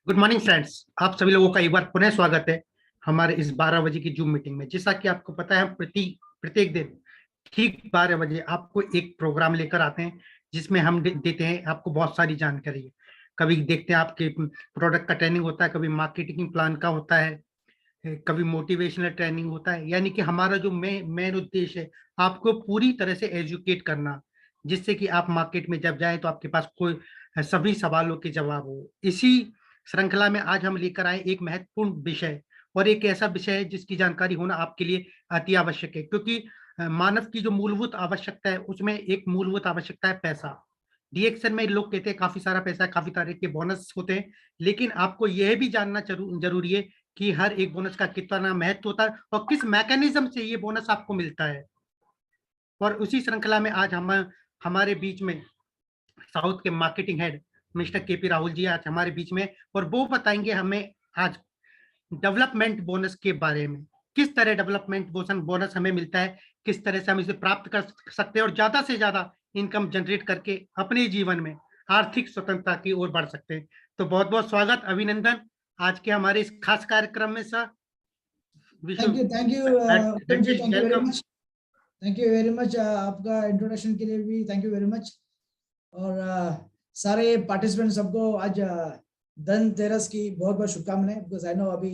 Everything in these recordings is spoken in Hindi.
गुड मॉर्निंग फ्रेंड्स, आप सभी लोगों का एक बार पुनः स्वागत है हमारे इस 12 बजे की जूम मीटिंग में। जैसा कि आपको पता है, हम प्रत्येक दिन ठीक 12 बजे आपको एक प्रोग्राम लेकर आते हैं जिसमें हम देते हैं आपको बहुत सारी जानकारी। कभी देखते हैं आपके प्रोडक्ट का ट्रेनिंग होता है, कभी मार्केटिंग प्लान का होता है, कभी मोटिवेशनल ट्रेनिंग होता है। यानी कि हमारा जो मेन उद्देश्य है आपको पूरी तरह से एजुकेट करना, जिससे कि आप मार्केट में जब जाएं तो आपके पास कोई सभी सवालों के जवाब हो। इसी श्रृंखला में आज हम लेकर आए एक महत्वपूर्ण विषय, और एक ऐसा विषय है जिसकी जानकारी होना आपके लिए अति आवश्यक है, क्योंकि मानव की जो मूलभूत आवश्यकता है उसमें एक मूलभूत आवश्यकता है पैसा। डीएक्शन में लोग कहते हैं काफी सारा पैसा है, काफी तरह के बोनस होते हैं, लेकिन आपको यह भी जानना जरूरी है कि हर एक बोनस का कितना महत्व होता है और किस मैकेनिज्म से ये बोनस आपको मिलता है। और उसी श्रृंखला में आज हम हमारे बीच में साउथ के marketing head mister K P Rahul ji आज हमारे बीच में, और वो बताएंगे हमें आज डेवलपमेंट बोनस के बारे में। किस तरह डेवलपमेंट बोनस हमें मिलता है, किस तरह से हम इसे प्राप्त कर सकते हैं और ज्यादा से ज्यादा इनकम जनरेट करके अपने जीवन में आर्थिक स्वतंत्रता की ओर बढ़ सकते हैं। तो बहुत बहुत स्वागत, अभिनंदन आज के हमारे इस खास कार्यक्रम में sir. Thank you very much आपका इंट्रोडक्शन के लिए भी थैंक यू वेरी मच। और सारे पार्टिसिपेंट सबको आज धनतेरस की बहुत बहुत शुभकामनाएं, बिकॉज आई नो अभी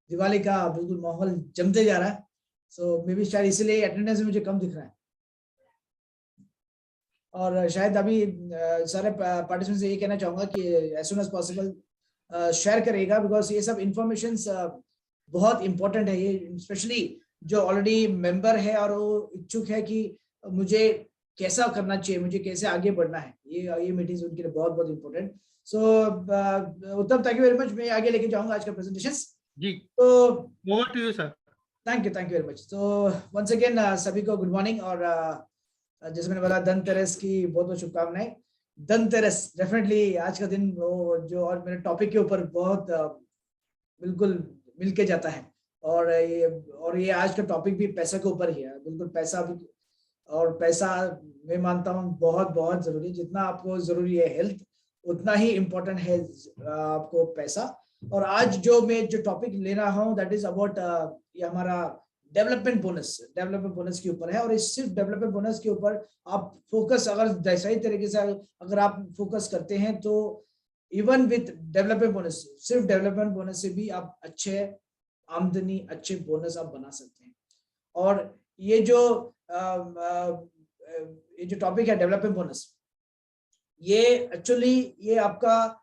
दिवाली का बिल्कुल माहौल जमते जा रहा है, सो मे बी शायद इसलिए अटेंडेंस में मुझे कम दिख रहा है। और शायद अभी सारे पार्टिसिपेंट्स से ये कहना चाहूंगा कि as soon as possible share करेगा, बिकॉज ये सब इंफॉर्मेशन बहुत इंपॉर्टेंट है। ये स्पेशली जो ऑलरेडी मेंबर है और वो इच्छुक है कि मुझे कैसा करना चाहिए, मुझे कैसे आगे बढ़ना है, ये मीटिंग्स उनके लिए बहुत बहुत इंपॉर्टेंट। सो उत्तम, थैंक यू वेरी मच। मैं आगे लेके जाऊंगा आज का प्रेजेंटेशन जी। तो over to you sir. Thank you very much. तो वंस अगेन सभी को गुड मॉर्निंग, और जैसे मैंने बोला धनतेरस की बहुत बहुत शुभकामनाएं। धनतेरस डेफिनेटली आज का दिन वो जो, और मेरे टॉपिक के ऊपर बहुत बिल्कुल मिलके जाता है, और ये आज का टॉपिक भी पैसा के ऊपर ही है, बिल्कुल पैसा भी। और पैसा मैं मानता हूँ बहुत बहुत जरूरी है, जितना आपको जरूरी है हेल्थ उतना ही इम्पोर्टेंट है आपको पैसा। और आज मैं जो टॉपिक ले रहा हूँ दैट इज अबाउट ये हमारा डेवलपमेंट बोनस के ऊपर है। और इस सिर्फ डेवलपमेंट बोनस के ऊपर आप फोकस अगर सही तरीके से अगर आप फोकस करते हैं तो इवन विथ डेवलपमेंट बोनस, सिर्फ डेवलपमेंट बोनस से भी आप अच्छे आमदनी, अच्छे बोनस आप बना सकते हैं। और ये जो टॉपिक है डेवलपमेंट बोनस, ये एक्चुअली ये आपका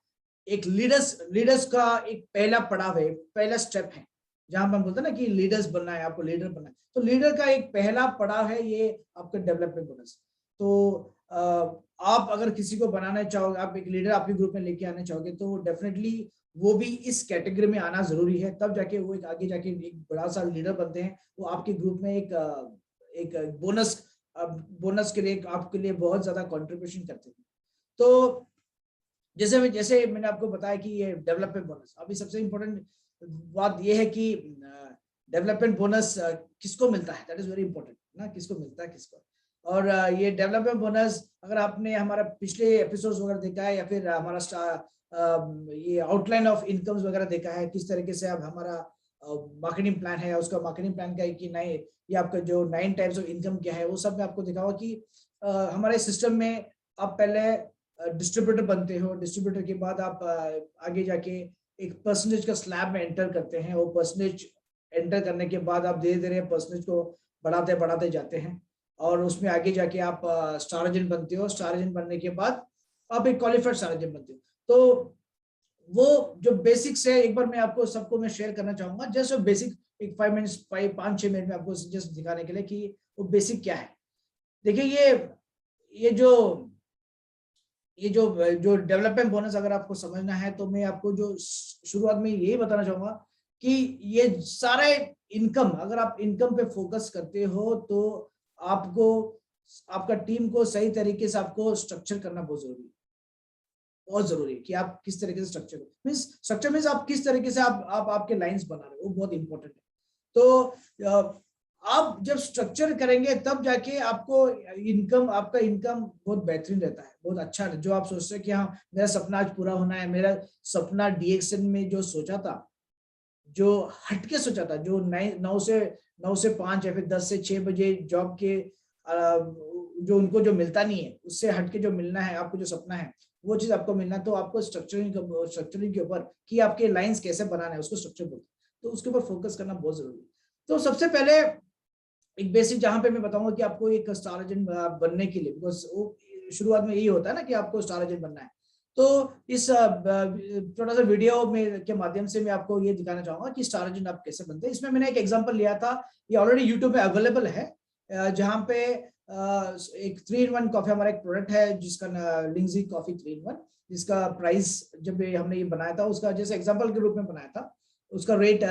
एक लीडर्स का एक पहला पड़ाव है, पहला स्टेप है, जहां पर हम बोलते हैं ना कि लीडर्स बनना है, आपको लीडर बनना है। तो लीडर का एक पहला पड़ाव है ये आपका डेवलपमेंट बोनस। तो आप अगर किसी को बनाना चाहोगे, आप एक लीडर आपके ग्रुप में लेके आना चाहोगे, तो डेफिनेटली वो भी इस कैटेगरी में आना जरूरी है, तब जाके वो एक आगे जाके एक बड़ा सा लीडर बनते हैं। वो आपके ग्रुप में एक बोनस के लिए आपके लिए बहुत ज्यादा कंट्रीब्यूशन करते हैं। तो जैसे मैंने आपको बताया कि ये डेवलपमेंट बोनस, अभी सबसे इम्पोर्टेंट बात ये है कि डेवलपमेंट बोनस किसको मिलता है, दैट इज वेरी इंपॉर्टेंट ना, किसको मिलता है किसको। और ये डेवलपमेंट बोनस अगर आपने हमारा पिछले एपिसोड्स वगैरह देखा है, या फिर हमारा ये आउटलाइन ऑफ इनकम्स वगैरह देखा है, किस तरीके से अब हमारा मार्केटिंग प्लान है, उसका मार्केटिंग प्लान का है कि नहीं, ये आपका जो 9 टाइप्स ऑफ इनकम क्या है, वो सब मैं आपको दिखाऊंगा कि हमारे सिस्टम में आप पहले डिस्ट्रीब्यूटर बनते हो, डिस्ट्रीब्यूटर के बाद आप आगे जाके एक परसेंटेज का स्लैब में एंटर करते हैं। वो परसेंटेज एंटर करने के बाद आप धीरे धीरे परसेंटेज को बढ़ाते जाते हैं, और उसमें आगे जाके आप स्टार एजेंट बनते हो। स्टार एजेंट बनने के बाद आप एक क्वालिफाइड स्टार एजेंट बनते हो। तो वो जो बेसिक्स है, एक बार मैं आपको सबको मैं शेयर करना चाहूंगा, जस्ट बेसिक एक 5-6 मिनट में आपको जस्ट दिखाने के लिए कि वो बेसिक क्या है। देखिए ये जो डेवलपमेंट बोनस अगर आपको समझना है, तो मैं आपको जो शुरुआत में यही बताना चाहूंगा कि ये सारे इनकम, अगर आप इनकम पे फोकस करते हो तो आपको आपका टीम को सही तरीके से आपको स्ट्रक्चर करना बहुत जरूरी है कि आप किस तरीके से स्ट्रक्चर मीन्स आप किस तरीके से आप आपके लाइंस बना रहे हो, वो बहुत इंपॉर्टेंट है। तो आप जब स्ट्रक्चर करेंगे तब जाके आपको आपका इनकम बहुत बेहतरीन रहता है, बहुत अच्छा। जो आप सोचते हैं कि हाँ मेरा सपना आज पूरा होना है, मेरा सपना डीएक्सएन में जो सोचा था, जो हटके सोचा था, जो 9 से 5 या फिर 10 से 6 बजे जॉब के जो उनको जो मिलता नहीं है, उससे हटके जो मिलना है आपको, जो सपना है वो चीज आपको मिलना है, तो आपको स्ट्रक्चरिंग के ऊपर कि आपके लाइंस कैसे बनाना है, उसको स्ट्रक्चर बोलते हैं, तो उसके ऊपर फोकस करना बहुत जरूरी है। तो सबसे पहले एक बेसिक जहां पे मैं बताऊंगा कि आपको एक स्टार एजेंट बनने के लिए, बिकॉज वो शुरुआत में यही होता है ना कि आपको स्टार एजेंट बनना है। तो इस छोटा सा वीडियो में के माध्यम से मैं आपको ये दिखाना चाहूंगा कि स्टार एजेंट आप कैसे बनते हैं। इसमें मैंने एक एग्जांपल लिया था, ये ऑलरेडी यूट्यूब पे अवेलेबल है, जहां पे एक 3-in-1 कॉफी हमारा एक प्रोडक्ट है जिसका लिंगजी कॉफी 3-in-1, जिसका प्राइस जब हमने ये बनाया था, उसका जैसे एग्जांपल के रूप में बनाया था, उसका रेट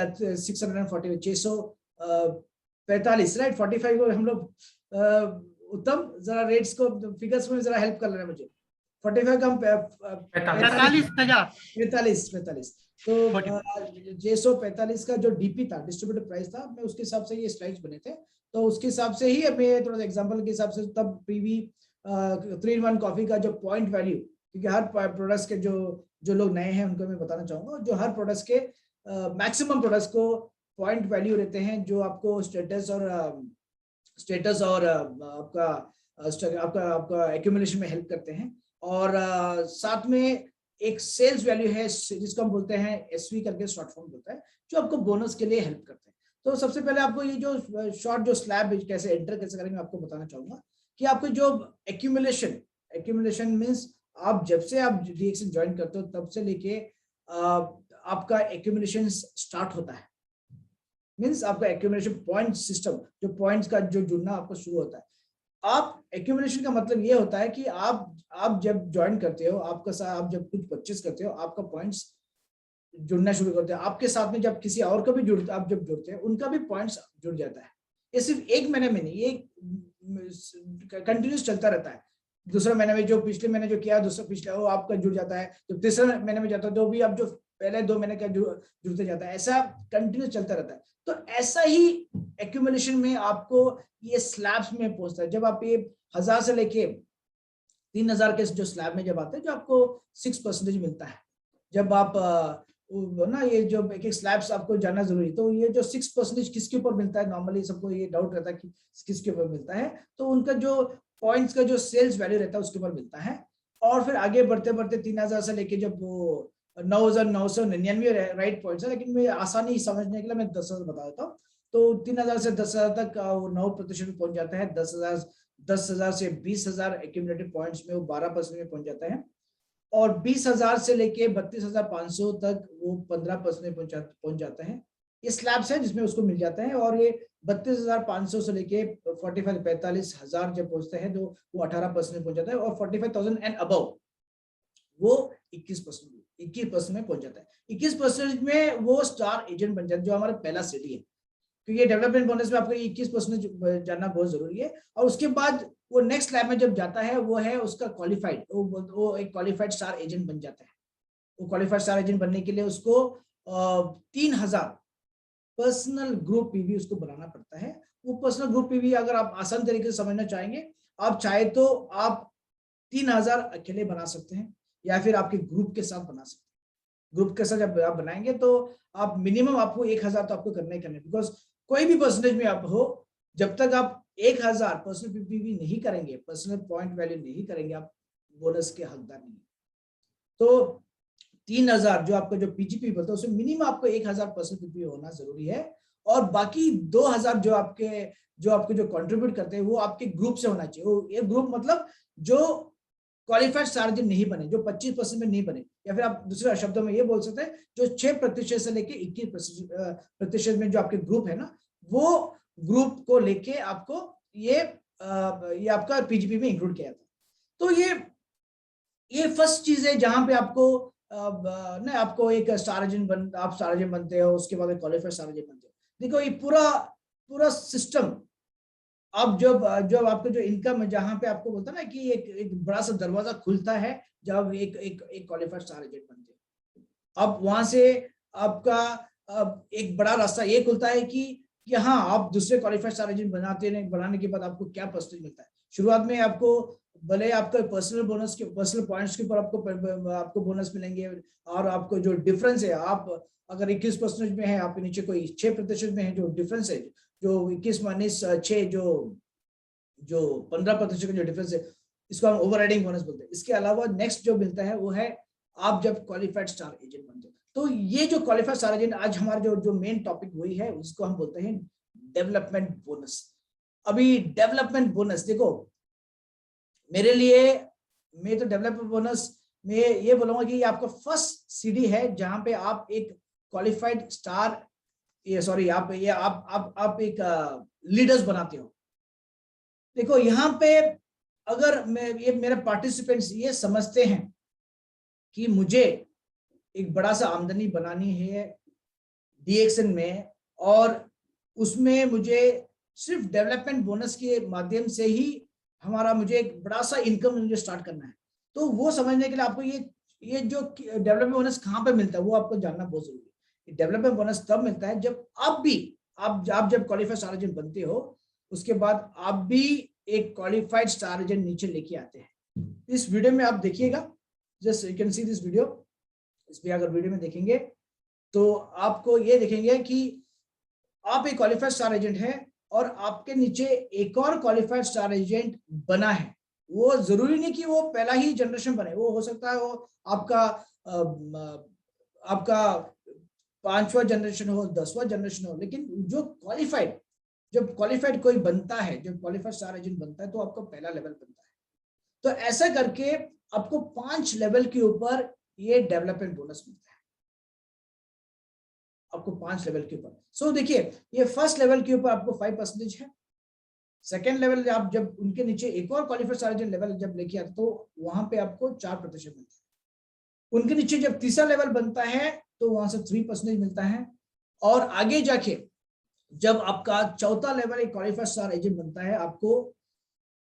645 राइट। 45 को हम लोग उत्तम जरा रेट्स को फिगर्स में जरा हेल्प कर लेना मुझे। 45 का हम 45 तो 645 का जो डीपी था, डिस्ट्रीब्यूटर प्राइस था, मैं उसके हिसाब से ये स्लाइड्स बने थे, तो उसके हिसाब से ही मैं थोड़ा सा एग्जांपल के हिसाब से तब पीवी 3-in-1 कॉफी का जो पॉइंट वैल्यू, क्योंकि हर प्रोडक्ट्स के जो लोग नए हैं उनको मैं बताना चाहूंगा, जो हर प्रोडक्ट्स के मैक्सिमम प्रोडक्ट्स को पॉइंट वैल्यू रहते हैं, जो आपको स्टेटस और आपका एक्यूमुलेशन में हेल्प करते हैं। और साथ में एक सेल्स वैल्यू है जिसको हम बोलते हैं एसवी करके शॉर्ट फॉर्म होता है, जो आपको बोनस के लिए हेल्प करते हैं। तो सबसे पहले आपको ये जो शॉर्ट जो स्लैब कैसे एंटर कैसे करेंगे आपको बताना चाहूंगा कि आपको जो एक्यूमुलेशन एक्यूमुलेशन मीन्स आप जब से आप डीएक्सन ज्वाइन करते हो तब से लेके आपका एक्यूमुलेशन स्टार्ट होता है। मीन्स आपका एक्यूमुलेशन पॉइंट सिस्टम, जो पॉइंट्स का जो जुड़ना आपको शुरू होता है। आप एक्यूमुलेशन का मतलब ये होता है कि आप जब ज्वाइन करते हो, आप जब कुछ परचेस करते हो, आपका पॉइंट्स जुड़ना शुरू करते हैं। आपके साथ में जब किसी और का भी आप जब जुड़ते हैं, उनका भी पॉइंट्स जुड़ जाता है। ये सिर्फ एक महीने में नहीं, ये कंटिन्यूस चलता रहता है। दूसरे महीने में जो पिछले महीने जो किया, दूसरा पिछले वो आपका जुड़ जाता है। तो तीसरे महीने में जाता है, जो भी आप जो पहले 2 महीने का जुड़ते जाता है, ऐसा कंटिन्यूस चलता रहता है। तो ऐसा ही एक्यूमुलेशन में आपको ये स्लैब्स में पहुंचता है। जब आप ये 1000 से लेके 3000 के जो स्लैब में जब आते हैं, जो आपको 6% मिलता है। जब आप ना ये जो एक एक स्लैब्स आपको जानना जरूरी, तो ये जो 6% किसके ऊपर मिलता है, नॉर्मली सबको ये डाउट रहता है कि किसके ऊपर मिलता है। तो उनका जो पॉइंट्स का जो सेल्स वैल्यू रहता है उसके ऊपर मिलता है। और फिर आगे बढ़ते बढ़ते 3000 से लेके जब वो 9999 राइट पॉइंट्स है, लेकिन मैं आसानी समझने के लिए मैं 10,000 बता देता हूँ। तो 3000 से 10,000 तक वो 9% में पहुंच जाता है। 10,000 से 20,000 एक्यूमुलेटेड पॉइंट्स में वो 12% में पहुंच जाता है। और 20,000 से लेके 32,500 तक वो 15% में पहुंच जाता है। ये स्लैब्स है जिसमें उसको मिल जाता है। और ये 32,500 से लेके 45,000 जब पहुंचते हैं तो वो 18% में पहुंच जाता है। और 45,000 एंड अबव वो 21% में पहुंच जाता है। 21% में वो स्टार एजेंट बन जाता है, जो हमारा पहला सीढ़ी है। क्योंकि डेवलपमेंट बोनस में आपको 21% जानना बहुत जरूरी है। और उसके बाद वो नेक्स्ट स्लैब में जब जाता है, वो है उसका क्वालिफाइड, वो एक क्वालिफाइड स्टार एजेंट बन जाता है। वो क्वालिफाइड स्टार एजेंट बनने के लिए उसको 3000 पर्सनल ग्रुप पीवी उसको बनाना पड़ता है। वो पर्सनल ग्रुप पीवी अगर आप आसान तरीके से समझना चाहेंगे, आप चाहे तो आप 3000 अकेले बना सकते हैं, या फिर आपके ग्रुप के साथ बना सकते हैं। ग्रुप के साथ जब आप बनाएंगे तो आप मिनिमम आपको 1000 तो आपको करना ही करना है। बिकॉज कोई भी परसेंटेज में आप हो, जब तक आप 1000 पर्सनल पीपीवी नहीं करेंगे, पर्सनल पॉइंट वैल्यू नहीं करेंगे, आप बोनस के हकदार नहीं। तो 3000 जो आपका जो पीजीपी बोलता है, उसमें मिनिमम आपको 1000 पर्सनल पीपीवी होना जरूरी है। और बाकी 2000 जो आपको जो कंट्रीब्यूट करते हैं, वो आपके ग्रुप से होना चाहिए। वो ये ग्रुप मतलब जो क्वालिफाइड स्टार एजेंट नहीं बने, जो 25% में नहीं बने, या फिर आप दूसरे शब्दों में ये बोल सकते हैं जो 6% से लेके 21% में जो आपके ग्रुप है ना, वो ग्रुप को लेके आपको ये आपका पीजीपी में इंक्लूड किया था। तो ये फर्स्ट चीज है जहां पे आपको एक स्टार एजेंट आप स्टार एजेंट बनते हो, उसके बाद क्वालिफाइड स्टार एजेंट बनते हो। देखो ये पूरा सिस्टम, अब जब आपको जो इनकम है, जहां पे आपको बोलता ना कि एक बड़ा सा दरवाजा खुलता है जब एक क्वालिफाइड स्टार एजेंट बनते हो। अब वहां से आपका एक बड़ा रास्ता ये खुलता है कि हाँ, आप दूसरे क्वालिफाइड स्टार एजेंट बनाने के बाद आपको क्या परसेंटेज मिलता है। शुरुआत में आपको भले आपका पर्सनल पॉइंट्स के ऊपर आपको बोनस मिलेंगे। और आपको जो डिफरेंस है, आप अगर 21% में है, आपके नीचे कोई 6% में है, जो डिफरेंस है, जो 21 माइनस 6 जो 15% का जो डिफरेंस है, इसको हम ओवरराइडिंग बोनस बोलते हैं। इसके अलावा नेक्स्ट जो मिलता है वो है आप जब क्वालिफाइड स्टार एजेंट बनते हो। तो ये जो क्वालिफाइड स्टार एजेंट आज हमारा जो मेन टॉपिक हुई है, उसको हम बोलते हैं डेवलपमेंट बोनस। अभी डेवलपमेंट बोनस देखो, मेरे लिए मैं तो डेवलपमेंट बोनस में ये बोलूंगा कि ये आपका फर्स्ट सीढ़ी है जहां पे आप एक क्वालिफाइड स्टार आप एक लीडर्स बनाते हो। देखो यहाँ पे अगर मेरे पार्टिसिपेंट्स ये समझते हैं कि मुझे एक बड़ा सा आमदनी बनानी है डीएक्सन में, और उसमें मुझे सिर्फ डेवलपमेंट बोनस के माध्यम से ही मुझे एक बड़ा सा इनकम मुझे स्टार्ट करना है, तो वो समझने के लिए आपको ये जो डेवलपमेंट बोनस कहाँ पे मिलता है वो आपको जानना बहुत जरूरी है। डेवलपमेंट बोनस तब मिलता है जब आप जब क्वालिफाइड स्टार एजेंट बनते हो, उसके बाद आप भी एक क्वालिफाइड स्टार एजेंट नीचे लेके आते हैं। इस वीडियो में आप देखिएगा, just you can see this video. इसमें अगर वीडियो में देखेंगे तो आपको ये देखेंगे कि आप एक क्वालिफाइड स्टार एजेंट है और आपके नीचे एक और क्वालिफाइड स्टार एजेंट बना है। वो जरूरी नहीं कि वो पहला ही जनरेशन बने, वो हो सकता है वो आपका 5वां जनरेशन हो, 10वां जनरेशन हो, लेकिन जब क्वालिफाइड कोई बनता है, जब क्वालिफाइड स्टार एजेंट बनता है, तो आपका पहला लेवल बनता है। तो ऐसा करके आपको 5 लेवल के ऊपर ये डेवलपमेंट बोनस मिलता है, आपको 5 लेवल के ऊपर। सो देखिए, ये फर्स्ट लेवल के ऊपर आपको 5% है। सेकेंड लेवल आप जब उनके नीचे एक और क्वालिफाइड सर्जन लेवल जब लेके आते तो वहां पे आपको 4% मिलता है। उनके नीचे जब तीसरा लेवल बनता है तो वहां से 3% मिलता है। और आगे जाके जब आपका चौथा लेवल एक क्वालिफाइड स्टार एजेंट बनता है, आपको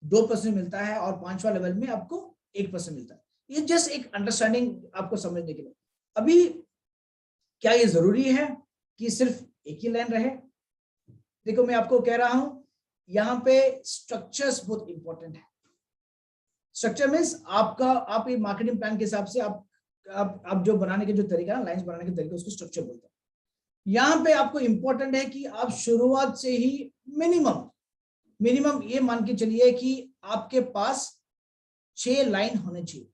2% मिलता है, और 5वां लेवल में आपको 1% मिलता है। ये जस्ट एक अंडरस्टैंडिंग आपको समझने के लिए। अभी क्या ये जरूरी है कि सिर्फ एक ही लाइन रहे? देखो, मैं आपको कह रहा हूं, यहाँ पे स्ट्रक्चर्स बहुत इंपॉर्टेंट है। स्ट्रक्चर मीन्स आपका, आप ये मार्केटिंग प्लान के हिसाब से आप जो बनाने के जो तरीका है, लाइंस बनाने के तरीके, उसको स्ट्रक्चर बोलते हैं। यहाँ पे आपको इंपॉर्टेंट है कि आप शुरुआत से ही मिनिमम ये मान के चलिए कि आपके पास 6 लाइन होने चाहिए,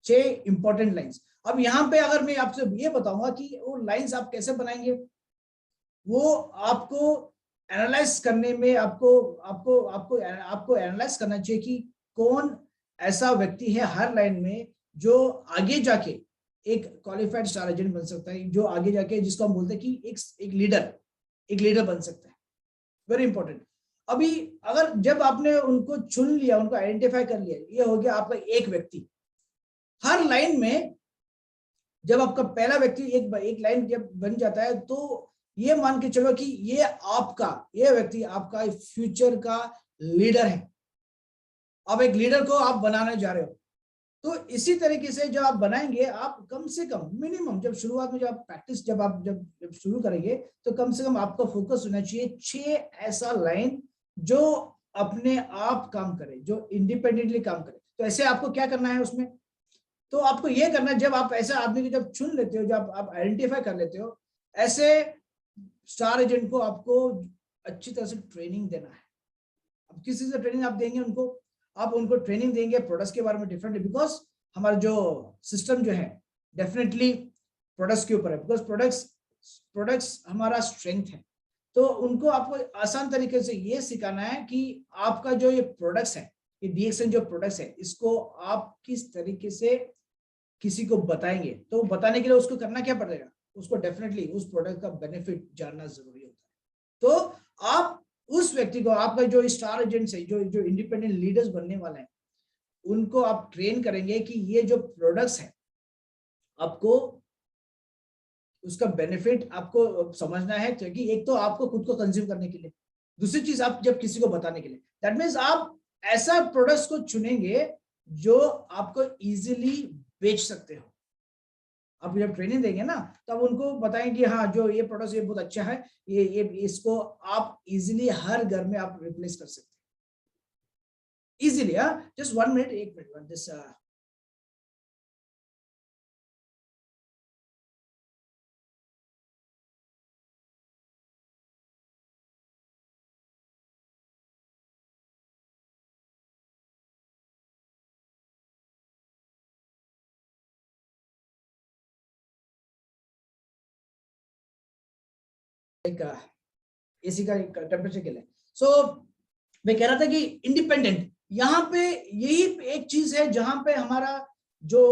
6 इंपॉर्टेंट लाइंस। अब यहाँ पे अगर मैं आपसे ये बताऊंगा कि वो लाइंस आप कैसे बनाएंगे, वो आपको एनालाइज करने में आपको एनालाइज करना चाहिए कि कौन ऐसा व्यक्ति है हर लाइन में जो आगे जाके एक क्वालिफाइड स्टार एजेंट बन सकता है, जो आगे जाके, जिसको हम बोलते हैं कि एक लीडर बन सकता है। Very important. अभी अगर जब आपने उनको चुन लिया, उनको आइडेंटिफाई कर लिया, ये हो गया आपका एक व्यक्ति। हर लाइन में जब आपका पहला व्यक्ति एक लाइन जब बन जाता है तो ये मान के चलो कि ये व्यक्ति आपका फ्यूचर का लीडर है। अब एक लीडर को आप बनाने जा रहे हो, तो इसी तरीके से जब आप बनाएंगे, आप कम से कम मिनिमम जब शुरुआत में जब आप प्रैक्टिस जब शुरू करेंगे, तो कम से कम आपका फोकस होना चाहिए 6 ऐसा लाइन जो अपने आप काम करे, जो इंडिपेंडेंटली काम करे। तो ऐसे आपको क्या करना है उसमें, तो आपको ये करना है, जब आप ऐसे आदमी को जब चुन लेते हो, जब आप आइडेंटिफाई कर लेते हो, ऐसे स्टार एजेंट को आपको अच्छी तरह से ट्रेनिंग देना है। अब किसी से ट्रेनिंग आप देंगे उनको, आप उनको ट्रेनिंग देंगे प्रोडक्ट्स के बारे में डिफरेंट, बिकॉज हमारा जो सिस्टम जो है डेफिनेटली प्रोडक्ट्स के ऊपर है, बिकॉज प्रोडक्ट्स हमारा स्ट्रेंथ है। तो उनको आपको आसान तरीके से ये सिखाना है कि आपका जो ये प्रोडक्ट्स है, ये डीएक्सएन जो प्रोडक्ट्स है, इसको आप किस तरीके से किसी को बताएंगे। तो बताने के लिए उसको करना क्या पड़ेगा, उसको डेफिनेटली उस प्रोडक्ट का बेनिफिट जानना जरूरी होता है। तो आप उस व्यक्ति को, आपका जो स्टार एजेंट्स है, जो इंडिपेंडेंट लीडर्स बनने वाले हैं, उनको आप ट्रेन करेंगे कि ये जो प्रोडक्ट्स है, आपको उसका बेनिफिट आपको समझना है, क्योंकि एक तो आपको खुद को कंज्यूम करने के लिए, दूसरी चीज आप जब किसी को बताने के लिए, दैट मीन्स आप ऐसा प्रोडक्ट्स को चुनेंगे जो आपको इजीली बेच सकते हो। आप जब ट्रेनिंग देंगे ना, तब उनको बताएंगे कि हाँ, जो ये प्रोडक्ट ये बहुत अच्छा है, ये इसको आप इजीली हर घर में आप रिप्लेस कर सकते हैं easily. Just 1 minute, 1 minute this AC का टेम्परेचर के लिए। सो मैं कह रहा था कि इंडिपेंडेंट, यहाँ पे यही एक चीज है जहां पे हमारा जो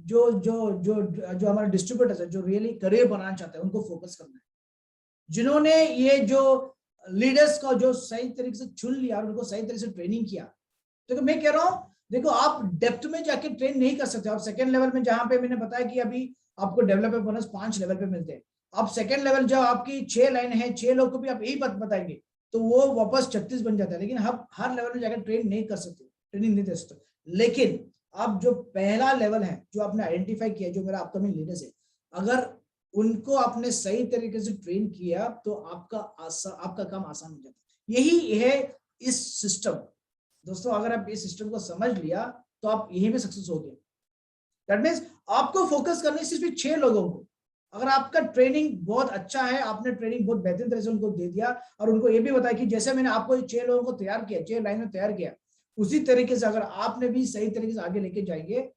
जो जो जो जो हमारे डिस्ट्रीब्यूटर्स है, जो रियली करियर बनाना चाहते हैं, उनको फोकस करना है। जिन्होंने ये जो लीडर्स को जो सही तरीके से चुन लिया और उनको सही तरीके से ट्रेनिंग किया, तो मैं कह रहा हूँ, देखो, आप डेप्थ में जाके ट्रेन नहीं कर सकते। आप सेकेंड लेवल में, जहां पे मैंने बताया कि अभी आपको डेवलपर बोनस 5 लेवल पे मिलते हैं, आप सेकेंड लेवल जो आपकी 6 लाइन है, 6 लोग को भी आप यही बात बताएंगे तो वो वापस 36 बन जाता है। लेकिन आप हर लेवल में जाकर ट्रेन नहीं कर सकते, ट्रेनिंग नहीं दे सकते। लेकिन आप जो पहला लेवल है, जो आपने आइडेंटिफाई किया, जो मेरा अपकमिंग लीडर्स है, अगर उनको आपने सही तरीके से ट्रेन किया तो आपका काम आसान हो जाता है। यही है इस सिस्टम। दोस्तों, अगर आप इस सिस्टम को समझ लिया तो आप यहीं पे सक्सेस हो गए। दैट मीन्स आपको फोकस करनी सिर्फ 6 लोगों को। अगर आपका ट्रेनिंग बहुत अच्छा है, आपने ट्रेनिंग बहुत बेहतरीन तरह से उनको दे दिया, और उनको ये भी बताया कि जैसे मैंने आपको 6 लोगों को तैयार किया, 6 लाइन में तैयार किया, उसी तरीके से अगर आपने भी सही तरीके से आगे लेके जाएंगे,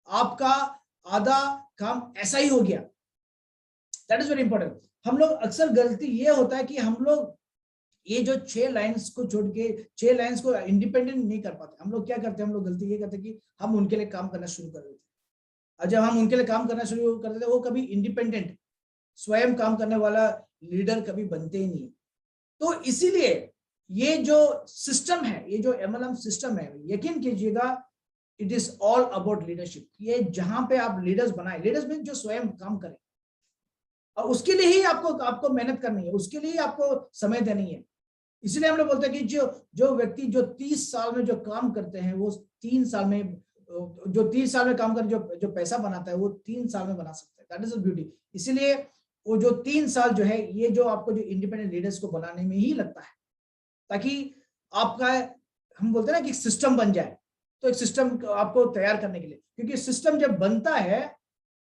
आपका आधा काम ऐसा ही हो गया। That is very important. हम लोग अक्सर गलती ये होता है कि हम लोग ये जो 6 लाइंस को छोड़ के 6 लाइंस को इंडिपेंडेंट नहीं कर पाते। हम लोग क्या करते हैं, हम लोग गलती ये करते हैं कि हम उनके लिए काम करना शुरू कर देते हैं, और जब हम उनके लिए काम करना शुरू कर देते हैं वो कभी इंडिपेंडेंट स्वयं काम करने वाला लीडर कभी बनते ही नहीं। तो इसीलिए ये जो सिस्टम है, ये जो MLM सिस्टम है, यकीन कीजिएगा it is all about leadership. ये जहां पे आप लीडर्स बनाए, लीडर्स में जो स्वयं काम करें, और उसके लिए ही आपको मेहनत करनी है, उसके लिए ही आपको समय देनी है। इसलिए हम लोग बोलते हैं कि जो व्यक्ति जो 30 साल में जो काम करते हैं वो 3 साल में, जो 30 साल में काम कर जो पैसा बनाता है वो 3 साल में बना सकता है। That is the beauty. इसीलिए वो जो 3 साल जो है, ये जो आपको जो इंडिपेंडेंट लीडर्स को बनाने में ही लगता है, ताकि आपका, हम बोलते हैं ना कि सिस्टम बन जाए। तो एक सिस्टम आपको तैयार करने के लिए, क्योंकि सिस्टम जब बनता है,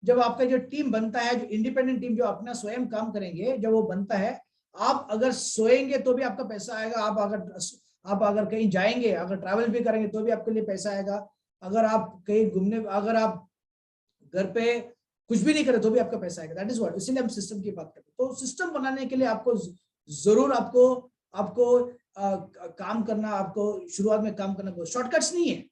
जब आपका जो टीम बनता है, जो इंडिपेंडेंट टीम जो अपना स्वयं काम करेंगे, जब वो बनता है, आप अगर सोएंगे तो भी आपका पैसा आएगा, आप अगर कहीं जाएंगे, अगर ट्रैवल भी करेंगे तो भी आपके लिए पैसा आएगा, अगर आप कहीं घूमने, अगर आप घर पे कुछ भी नहीं करें तो भी आपका पैसा आएगा। दैट इज व्हाट, इसीलिए हम सिस्टम की बात करते हैं। तो सिस्टम बनाने के लिए आपको जरूर आपको काम करना, आपको शुरुआत में काम करना, शॉर्टकट्स नहीं है,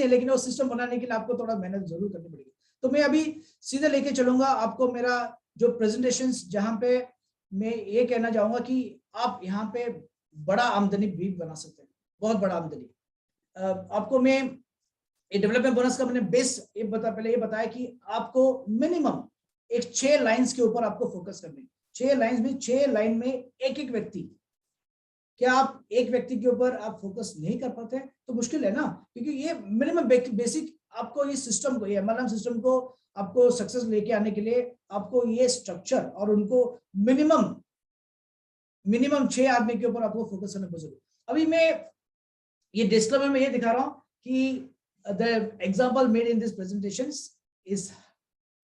लेकिन वो सिस्टम बनाने के लिए आपको थोड़ा मेहनत जरूर करनी पड़ेगी। तो मैं अभी सीधे लेके चलूंगा आपको मेरा जो प्रेजेंटेशन, जहां पे मैं ये कहना चाहूंगा कि आप यहाँ पे बड़ा आमदनी भी बना सकते हैं, बहुत बड़ा आमदनी। आपको मैं ये डेवलपमेंट बोनस का मैंने बेस पहले ये बताया कि आपको मिनिमम एक 6 लाइंस के ऊपर आपको फोकस करना है। 6 लाइंस में, 6 लाइन में एक व्यक्ति, क्या आप एक व्यक्ति के ऊपर आप फोकस नहीं कर पाते हैं तो मुश्किल है ना, क्योंकि ये मिनिमम बेसिक आपको ये सिस्टम को, ये MLM सिस्टम को आपको सक्सेस लेके आने के लिए आपको ये स्ट्रक्चर और उनको मिनिमम 6 आदमी के ऊपर आपको फोकस करना पड़ेगा। अभी मैं ये डिस्क्लेमर में ये दिखा रहा हूं कि the example made in this presentations is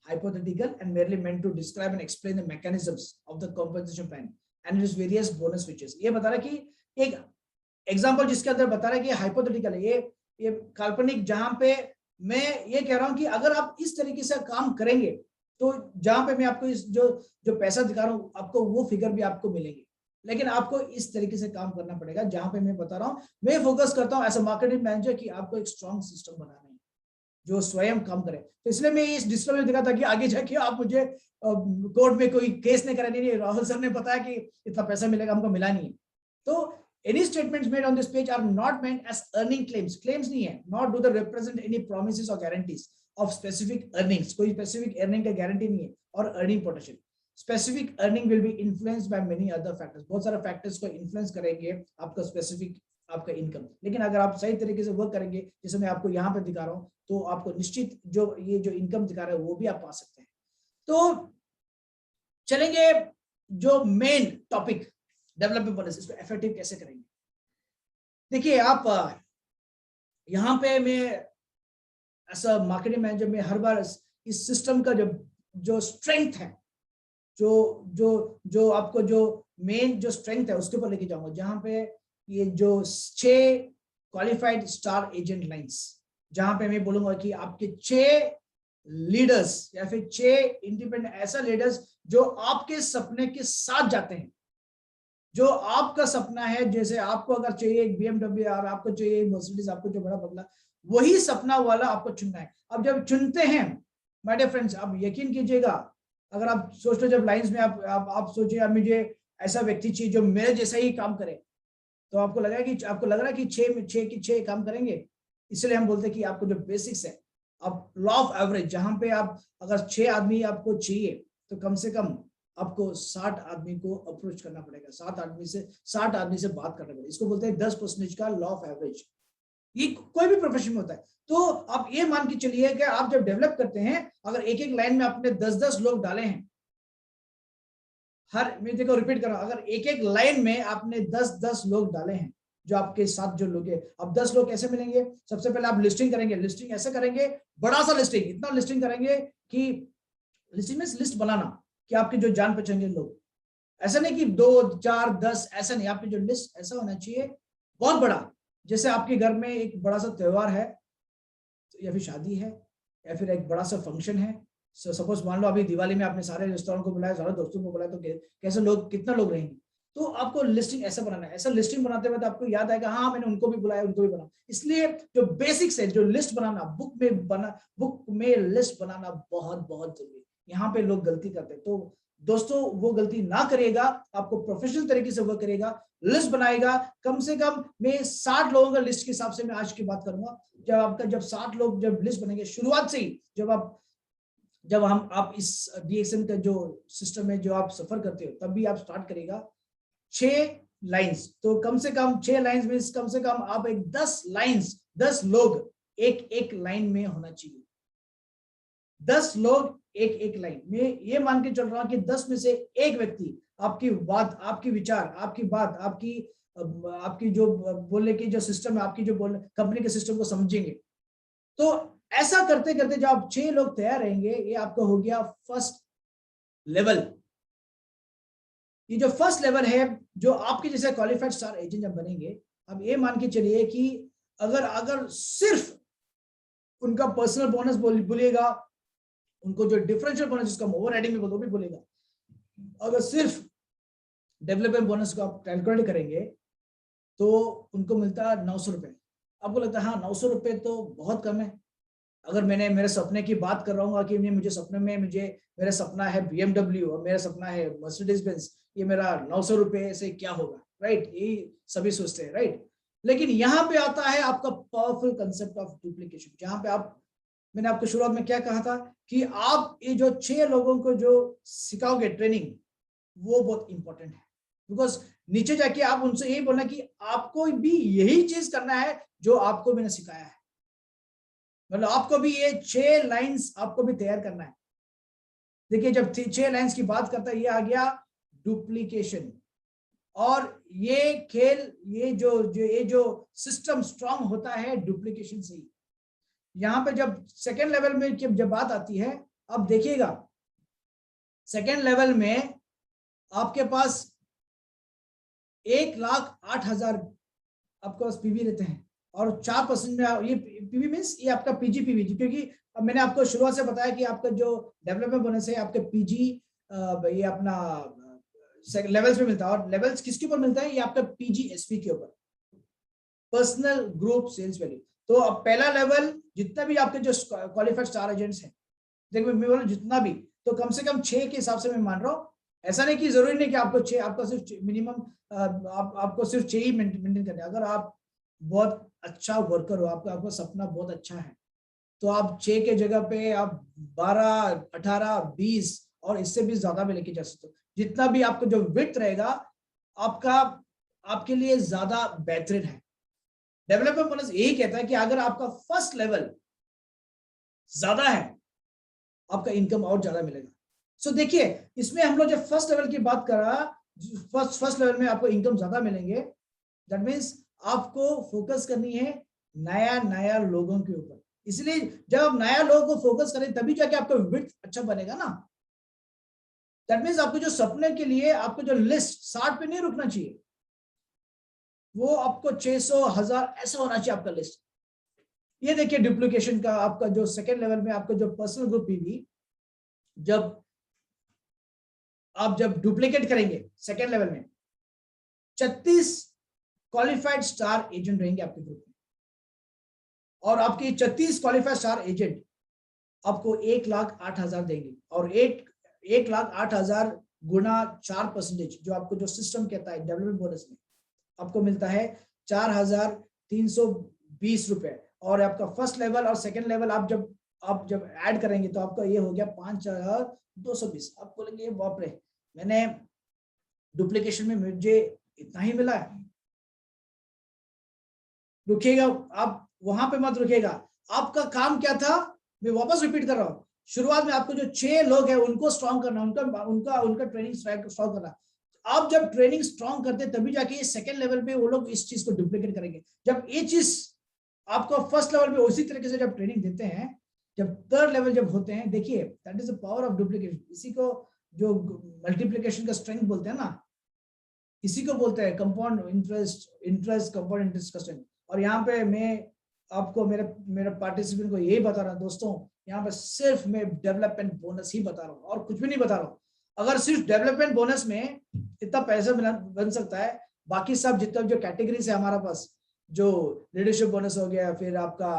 hypothetical and merely meant to describe and explain the mechanisms of the compensation plan and its various bonus features। ये बता रहा है कि एक एग्जांपल जिसके अंदर बता रहा है कि हाइपोथेटिकल है, ये काल्पनिक, जहां पे मैं ये कह रहा हूं कि अगर आप इस तरीके से काम करेंगे तो जहां पे मैं आपको इस जो पैसा दिखा रहा हूं आपको वो फिगर भी आपको मिलेंगे, लेकिन आपको इस तरीके से काम करना पड़ेगा। जहां पे मैं बता रहा हूं, मैं फोकस करता हूं एज अ मार्केटिंग मैनेजर कि आपको एक स्ट्रॉन्ग सिस्टम बनाना है जो स्वयं काम करे। तो इसलिए मैं इस डिस्प्ले में दिखा था कि आगे जाके आप मुझे कोर्ट में कोई केस नहीं कराने, नहीं, राहुल सर ने बताया कि इतना पैसा मिलेगा, हमको मिला नहीं है। तो any statements made on this page are not meant as earning claims नहीं है, nor do they represent any promises or guarantees of specific earnings। कोई specific earning का guarantee नहीं है और earning potential। Specific earning will be influenced by many other factors। बहुत सारे factors को influence करेंगे आपका specific आपका income। लेकिन अगर आप सही तरीके से वर्क करेंगे, जैसे मैं आपको यहाँ पे दिखा रहा हूँ, तो आपको निश्चित जो ये जो income दिखा रहा है वो भी आप पा सकते हैं। तो चलेंगे जो मेन टॉपिक डेवलपमेंट बोनस, इसको इफेक्टिव कैसे करेंगे। देखिए आप यहाँ पे मैं ऐसा मार्केटिंग मैनेजर में हर बार इस सिस्टम का जो स्ट्रेंथ है, जो आपको जो मेन जो स्ट्रेंथ है उसके ऊपर लेके जाऊंगा, जहां पे ये जो 6 क्वालिफाइड स्टार एजेंट लाइंस, जहां पे मैं बोलूंगा कि आपके 6 लीडर्स या फिर 6 इंडिपेंडेंट ऐसा लीडर्स जो आपके सपने के साथ जाते हैं, जो आपका सपना है। जैसे आपको अगर चाहिए एक BMW और आपको चाहिए मर्सिडीज, आपको जो बड़ा बंगला, वही सपना वाला आपको चुनना है। अब जब चुनते हैं माय डियर फ्रेंड्स, आप यकीन कीजिएगा, अगर आप सोच लो जब लाइंस में आप सोचिए अब मुझे ऐसा व्यक्ति चाहिए जो मेरे जैसा ही काम करे, तो आपको लग रहा है कि 6 की 6 काम करेंगे। इसलिए हम बोलते हैं कि आपको जो बेसिक्स है, आप लॉ ऑफ एवरेज, जहां पे आप अगर 6 आदमी आपको चाहिए तो कम से कम आपको 60 आदमी को अप्रोच करना पड़ेगा, 60 आदमी से बात करना पड़ेगा। इसको बोलते हैं 10% का लॉ ऑफ एवरेज। ये कोई भी प्रोफेशन में होता है। तो आप ये मान के चलिए कि आप जब डेवलप करते हैं, अगर एक लाइन में आपने 10 लोग डाले हैं, मैं देखो रिपीट कर रहा हूं, अगर एक लाइन में आपने 10 लोग डाले हैं जो आपके साथ जो लोग हैं, अब 10 लोग कैसे मिलेंगे। सबसे पहले आप लिस्टिंग करेंगे, लिस्टिंग ऐसे करेंगे, बड़ा सा लिस्टिंग, इतना लिस्टिंग करेंगे कि लिस्टिंग में लिस्ट बनाना कि आपके जो जान पहचान लोग, ऐसा नहीं कि 2, 4, 10, ऐसा नहीं, आपकी जो लिस्ट ऐसा होना चाहिए बहुत बड़ा। जैसे आपके घर में एक बड़ा सा त्योहार है या फिर शादी है या फिर एक बड़ा सा फंक्शन है, सपोज मान लो अभी दिवाली में आपने सारे रिश्तेदारों को बुलाया, सारे दोस्तों को बुलाया, तो कैसे लोग, कितना लोग रहेंगे। तो आपको लिस्टिंग ऐसा बनाना है, ऐसा लिस्टिंग बनाते वक्त आपको याद आएगा हाँ मैंने उनको भी बुलाया, उनको भी बनाया। इसलिए जो बेसिक्स है, जो लिस्ट बनाना, बुक में लिस्ट बनाना बहुत बहुत जरूरी है। यहाँ पे लोग गलती करते हैं, तो दोस्तों वो गलती ना करिएगा, आपको प्रोफेशनल तरीके से वर्क करेगा, लिस्ट बनाएगा। कम से कम मैं 60 लोगों का लिस्ट के हिसाब से मैं आज की बात करूंगा। जब 60 लोग जब लिस्ट बनेंगे शुरुआत से ही, जब आप इस DXN का जो सिस्टम है जो आप सफर करते हो, तब भी आप स्टार्ट करेगा 6 लाइंस। तो कम से कम 6 लाइंस में कम से कम आप एक 10 लाइंस, 10 लोग एक लाइन में होना चाहिए। 10 लोग एक लाइन में, ये मान के चल रहा हूं कि 10 में से एक व्यक्ति आपकी बात, आपकी विचार, आपकी बात, आपकी जो बोलने की जो सिस्टम है, आपकी जो बोलने कंपनी के सिस्टम को समझेंगे। तो ऐसा करते करते जब आप 6 लोग तैयार रहेंगे, ये आपका हो गया फर्स्ट लेवल। ये जो फर्स्ट लेवल है, जो आपके जैसे क्वालिफाइड स्टार एजेंट जब बनेंगे, अब ये मान के चलिए कि अगर सिर्फ उनका पर्सनल बोनस बोलिएगा, उनको जो डिफरेंशियल बोनस जिसका ओवर राइडिंग में वो भी बोलेगा, अगर सिर्फ डेवलपमेंट बोनस को आप कैलकुलेट करेंगे तो उनको मिलता है 900 रुपए। आपको लगता है हाँ 900 रुपए तो बहुत कम है। अगर मैंने मेरे सपने की बात कर रहा हूँ कि मुझे सपने में मेरा सपना है BMW और मेरा सपना है मर्सिडीज बेंज, ये मेरा 900 रुपए से क्या होगा, राइट? ये सभी सोचते हैं, राइट? लेकिन यहाँ पे आता है आपका पावरफुल कंसेप्ट ऑफ डुप्लीकेशन, जहां पे मैंने आपको शुरुआत में क्या कहा था कि आप ये जो 6 लोगों को जो सिखाओगे ट्रेनिंग, वो बहुत इंपॉर्टेंट है। बिकॉज नीचे जाके आप उनसे यही बोलना कि आपको भी यही चीज करना है जो आपको मैंने सिखाया है। मतलब आपको भी ये 6 लाइंस आपको भी तैयार करना है। देखिए जब 6 लाइंस की बात करता है, ये आ गया डुप्लीकेशन। और ये खेल, ये जो सिस्टम स्ट्रांग होता है डुप्लीकेशन से ही। यहां पे जब सेकेंड लेवल में जब बात आती है, अब देखिएगा सेकेंड लेवल में आपके पास 1,08,000 आपके पास पीवी रहते हैं, और 4% में ये पीवी मीन्स ये आपका PG, क्योंकि अब मैंने आपको शुरुआत से बताया कि आपका जो डेवलपमेंट बोनस है आपके PG ये अपना लेवल्स में मिलता है। और लेवल्स किसके ऊपर मिलता है? ये आपका PGSP के ऊपर, पर्सनल ग्रुप सेल्स वैल्यू। तो अब पहला लेवल जितना भी आपके जो क्वालिफाइड स्टार एजेंट्स हैं, देखिए मैं बोला जितना भी, तो कम से कम 6 के हिसाब से मैं मान रहा हूँ। ऐसा नहीं कि जरूरी नहीं कि आपको 6, आपका सिर्फ मिनिमम आपको सिर्फ 6 ही मेंटेन करना है। अगर आप बहुत अच्छा वर्कर हो, आपका सपना बहुत अच्छा है, तो आप 6 के जगह पे आप 12, 18, 20 और इससे भी ज्यादा में लेके जा सकते हो। जितना भी आपको जो विड्थ रहेगा आपके लिए ज्यादा बेहतरीन है। डेवलपमेंट बोनस यही कहता है कि अगर आपका फर्स्ट लेवल ज्यादा है, आपका इनकम और ज्यादा मिलेगा। सो देखिए इसमें हम लोग जब फर्स्ट लेवल की बात करा, फर्स्ट लेवल में आपको इनकम ज्यादा मिलेंगे, दैट मीन्स आपको फोकस करनी है नया लोगों के ऊपर। इसलिए जब आप नया लोगों को फोकस करें तभी जाके आपका विड्थ अच्छा बनेगा ना। दैट मीन्स आपको जो सपने के लिए आपको जो लिस्ट 60 पे नहीं रुकना चाहिए, वो आपको 600, 1000 ऐसा होना चाहिए आपका लिस्ट। ये देखिए डुप्लीकेशन का आपका जो सेकेंड लेवल में आपका जो पर्सनल ग्रुप पीवी, जब डुप्लीकेट करेंगे सेकेंड लेवल में 36 क्वालिफाइड स्टार एजेंट रहेंगे आपके ग्रुप में, और आपके 36 क्वालिफाइड स्टार एजेंट आपको 1,08,000 देंगे। और 1,08,000 गुना 4% जो आपको जो सिस्टम कहता है डेवलपमेंट बोनस में आपको मिलता है 4,320 रुपए। और आपका फर्स्ट लेवल और सेकंड लेवल आप जब ऐड करेंगे तो आपका ये हो गया 5,220। आप बोलेंगे बाप रे, मैंने डुप्लीकेशन में मुझे इतना ही मिला है। रुकिएगा, आप वहां पे मत रुकिएगा। आपका काम क्या था, मैं वापस रिपीट कर रहा हूँ। शुरुआत में आपको जो 6 लोग हैं उनको स्ट्रॉन्ग करना, उनका ट्रेनिंग स्ट्रॉन्ग करना। आप जब ट्रेनिंग स्ट्रॉन्ग करते तभी जाके ये सेकंड लेवल पे वो लोग इस चीज को डुप्लीकेट करेंगे। जब ये चीज आपको फर्स्ट लेवल पे उसी तरीके से जब ट्रेनिंग देते हैं, जब थर्ड लेवल जब होते हैं, देखिए that is the power of duplication. इसी को जो मल्टीप्लिकेशन का स्ट्रेंथ बोलते हैं ना, इसी को बोलते हैं कंपाउंड इंटरेस्ट कंपाउंड इंटरेस्ट का स्ट्रेंथ। और यहाँ पे मैं आपको मेरे पार्टिसिपेंट को यही बता रहा हूँ दोस्तों, यहाँ पे सिर्फ मैं डेवलपमेंट बोनस ही बता रहा हूँ और कुछ भी नहीं बता रहा हूँ। अगर सिर्फ डेवलपमेंट बोनस में इतना पैसा बन सकता है। बाकी सब जितना जो कैटेगरीज है हमारा पास, जो लीडरशिप बोनस हो गया, फिर आपका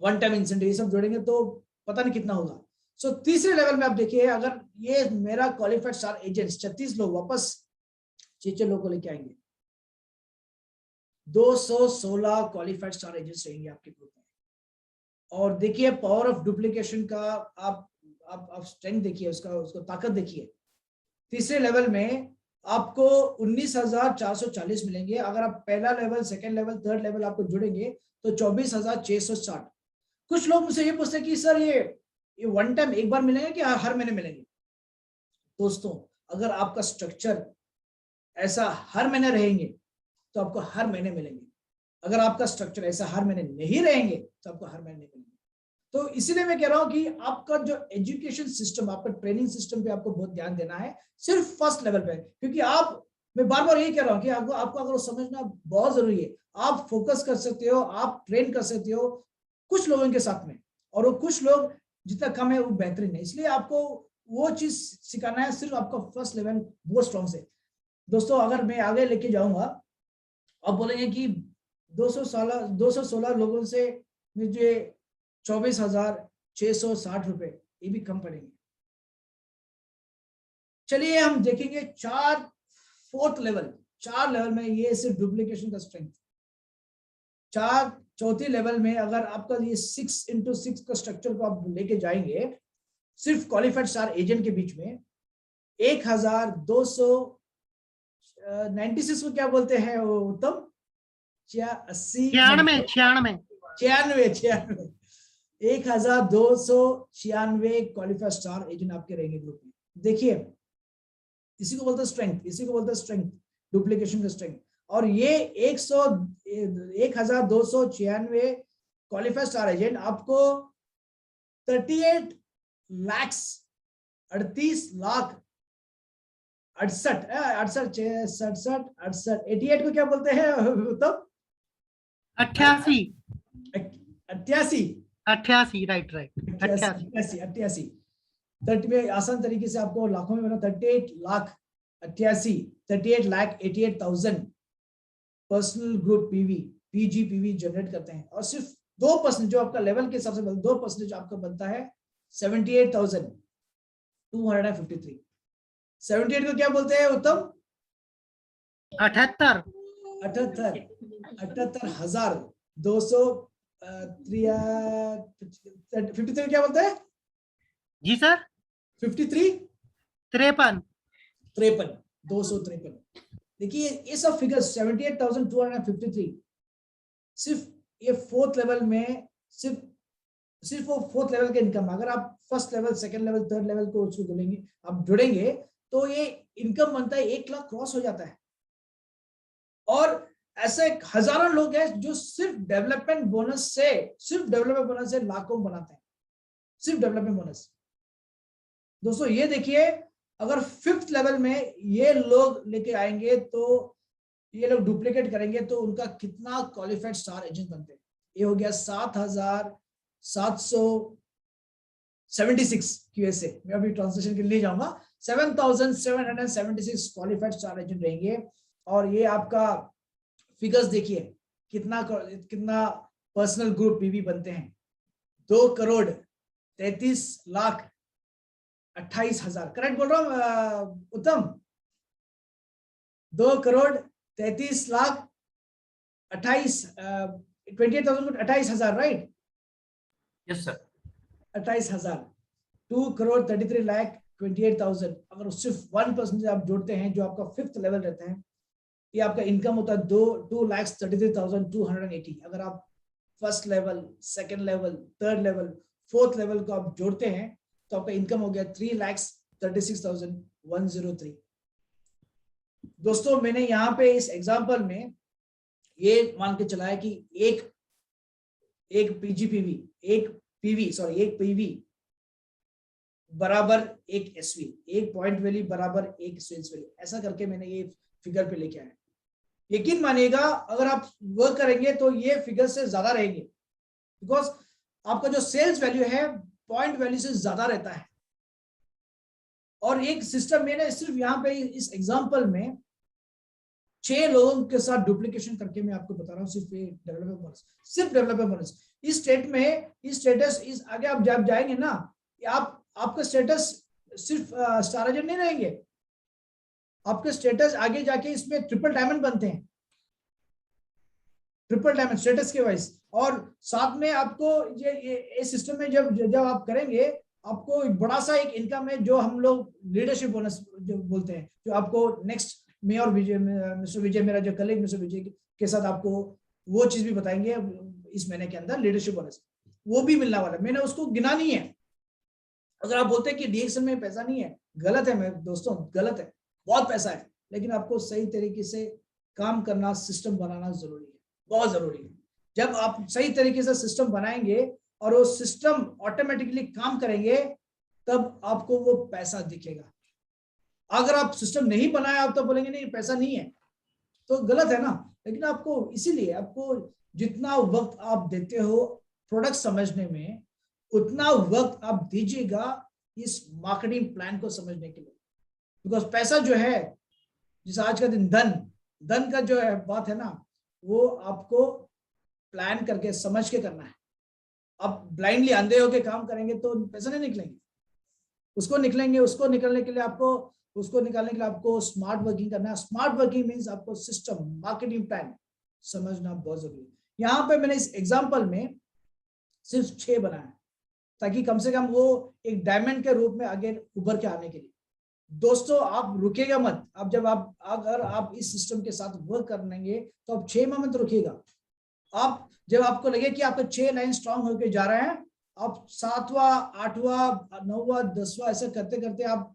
वन टाइम इंसेंटिव, ये सब जोड़ेंगे तो पता नहीं कितना होगा। सो तीसरे लेवल में आप देखिए, अगर ये मेरा क्वालिफाइड स्टार एजेंट्स 36 लोग वापस 6 लोगों को लेके आएंगे, 216 क्वालिफाइड स्टार एजेंट्स रहेंगे आपके ग्रुप में। और देखिए पावर ऑफ डुप्लीकेशन का आप स्ट्रेंथ देखिए, उसको ताकत देखिए। तीसरे लेवल में आपको 19,440 मिलेंगे। अगर आप पहला level, second level, third level आपको जुड़ेंगे तो 24,660। कुछ लोग मुझसे ये पूछते हैं कि सर ये वन टाइम एक बार मिलेंगे कि हर महीने मिलेंगे? दोस्तों, अगर आपका स्ट्रक्चर ऐसा हर महीने रहेंगे तो आपको हर महीने मिलेंगे। अगर आपका स्ट्रक्चर ऐसा हर महीने नहीं रहेंगे तो आपको हर महीने मिलेंगे। तो इसीलिए मैं कह रहा हूं कि आपका जो एजुकेशन सिस्टम, आपका ट्रेनिंग सिस्टम पे आपको बहुत ध्यान देना है, सिर्फ फर्स्ट लेवल पे। क्योंकि मैं बार बार यही कह रहा हूं कि आपको अगर समझना बहुत जरूरी है। आप फोकस कर सकते हो, आप ट्रेन कर सकते हो कुछ लोगों के साथ में, और वो कुछ लोग जितना कम है वो बेहतरीन है। इसलिए आपको वो चीज सिखाना है, सिर्फ आपका फर्स्ट लेवल बहुत स्ट्रॉन्ग से। दोस्तों, अगर मैं आगे लेके जाऊंगा, आप बोलेंगे कि 216 लोगों से मुझे 24,660 रुपए, ये भी कम पड़ेंगे। चलिए हम देखेंगे फोर्थ लेवल। 4 लेवल में ये सिर्फ डुप्लीकेशन का स्ट्रेंथ। चौथी लेवल में अगर आपका ये 6x6 का स्ट्रक्चर को आप लेके जाएंगे, सिर्फ क्वालिफाइड स्टार एजेंट के बीच में 1,296 को क्या बोलते हैं उत्तम? 96 1,296 क्वालिफाइड स्टार एजेंट आपके रहेंगे ग्रुप में। देखिए, इसी को बोलते हैं स्ट्रेंथ, इसी को बोलते हैं स्ट्रेंथ, डुप्लीकेशन का स्ट्रेंथ। और ये 1,296 क्वालिफाइड स्टार एजेंट आपको 38 लाख 88 को क्या बोलते हैं उत्तम? 88 राइट 88 30 में आसान तरीके से आपको लाखों में बना 38,88,000 पर्सनल ग्रुप पीजी जनरेट करते हैं। और सिर्फ 2% जो आपका लेवल के हिसाब से 2% आपका बनता है 78,253। 78 को क्या बोलते हैं उत्तम? 78,253 क्या बोलते हैं जी सर? 53 53 253। देखिए ये सब फिगर 78,253 सिर्फ ये फोर्थ लेवल में, सिर्फ वो फोर्थ लेवल के इनकम। अगर आप first level, second level, third level को उसको बोलेंगे, आप जुड़ेंगे तो ये इनकम बनता है 1 लाख क्रॉस हो जाता है। और ऐसे हजारों लोग हैं जो सिर्फ डेवलपमेंट बोनस से लाखों बनाते हैं, सिर्फ डेवलपमेंट बोनस। दोस्तों ये देखिए, अगर फिफ्थ लेवल में ये लोग लेके आएंगे तो ये लोग डुप्लीकेट करेंगे तो उनका कितना क्वालिफाइड स्टार एजेंट बनते हैं। ये हो गया 7,776 QSA। मैं अभी ट्रांसलेशन के लिए जाऊंगा। 7,776 क्वालिफाइड स्टार एजेंट रहेंगे। और ये आपका फिगर्स देखिए, कितना पर्सनल ग्रुप पीवी बनते हैं। 2,33,28,000। करेक्ट बोल रहा हूँ उत्तम? 2,33,28,000 राइट? Yes sir. 28,000। 2,33,28,000। अगर सिर्फ 1% आप जोड़ते हैं, जो आपका फिफ्थ लेवल रहता है, ये आपका इनकम होता है 2,33,280। अगर आप first level, second level, third level, fourth level को आप जोड़ते हैं तो आपका इनकम हो गया 3,36,103। दोस्तों मैंने यहाँ पे इस एग्जांपल में ये मान के चला है कि एक पीवी बराबर एक एसवी, एक पॉइंट वैल्यू बराबर एक सेल्स वैल्यू, ऐसा करके मैंने ये फिगर पे लेके आया। यकीन मानिएगा, अगर आप वर्क करेंगे तो ये फिगर से ज्यादा रहेंगे, बिकॉज आपका जो सेल्स वैल्यू है पॉइंट वैल्यू से ज्यादा रहता है। और एक सिस्टम में ना सिर्फ यहाँ पे इस एग्जांपल में 6 लोगों के साथ डुप्लीकेशन करके मैं आपको बता रहा हूँ, सिर्फ डेवलपर बोनस, सिर्फ डेवलपर बोनस। इस स्टेट में इस स्टेटस इस आगे आप जब जाएंगे ना, आपका स्टेटस सिर्फ स्टार एजेंट नहीं रहेंगे, आपके स्टेटस आगे जाके इसमें ट्रिपल डायमंड बनते हैं, ट्रिपल डायमंड स्टेटस के वाइज। और साथ में आपको ये सिस्टम में जब आप करेंगे, आपको बड़ा सा एक इनकम है जो हम लोग लीडरशिप बोनस जो बोलते हैं, जो आपको नेक्स्ट मैं और विजय, मिस्टर विजय, मेरा जो कलीग मिस्टर विजय के साथ आपको वो चीज भी बताएंगे इस महीने के अंदर, लीडरशिप बोनस वो भी मिलने वाला है। मैंने उसको गिना नहीं है। अगर आप बोलते हैं कि डीएक्शन में पैसा नहीं है, गलत है मैं दोस्तों, गलत है, बहुत पैसा है, लेकिन आपको सही तरीके से काम करना, सिस्टम बनाना जरूरी है, बहुत जरूरी है। जब आप सही तरीके से सिस्टम बनाएंगे और वो सिस्टम ऑटोमेटिकली काम करेंगे, तब आपको वो पैसा दिखेगा। अगर आप सिस्टम नहीं बनाया, आप तो बोलेंगे नहीं पैसा नहीं है, तो गलत है ना। लेकिन आपको इसीलिए आपको जितना वक्त आप देते हो प्रोडक्ट समझने में, उतना वक्त आप दीजिएगा इस मार्केटिंग प्लान को समझने के लिए। बिकॉज पैसा जो है, जिस आज का दिन धन का जो है बात है ना, वो आपको प्लान करके समझ के करना है। आप ब्लाइंडली अंधे होके काम करेंगे तो पैसे नहीं निकलेंगे। उसको निकलने के लिए आपको स्मार्ट वर्किंग करना है। स्मार्ट वर्किंग मींस आपको सिस्टम, मार्केटिंग प्लान समझना बहुत जरूरी है। यहाँ पे मैंने इस एग्जांपल में सिर्फ 6 बनाया, ताकि कम से कम वो एक डायमंड के रूप में आगे उभर के आने के लिए। दोस्तों आप रुकेगा मत। अगर आप इस सिस्टम के साथ वर्क करेंगे तो आप 6 में मत रुकिएगा। आप जब आपको लगे कि आपके 6 लाइन स्ट्रांग होकर जा रहे हैं, आप 7वां 8वां 9वां 10वां ऐसा करते करते आप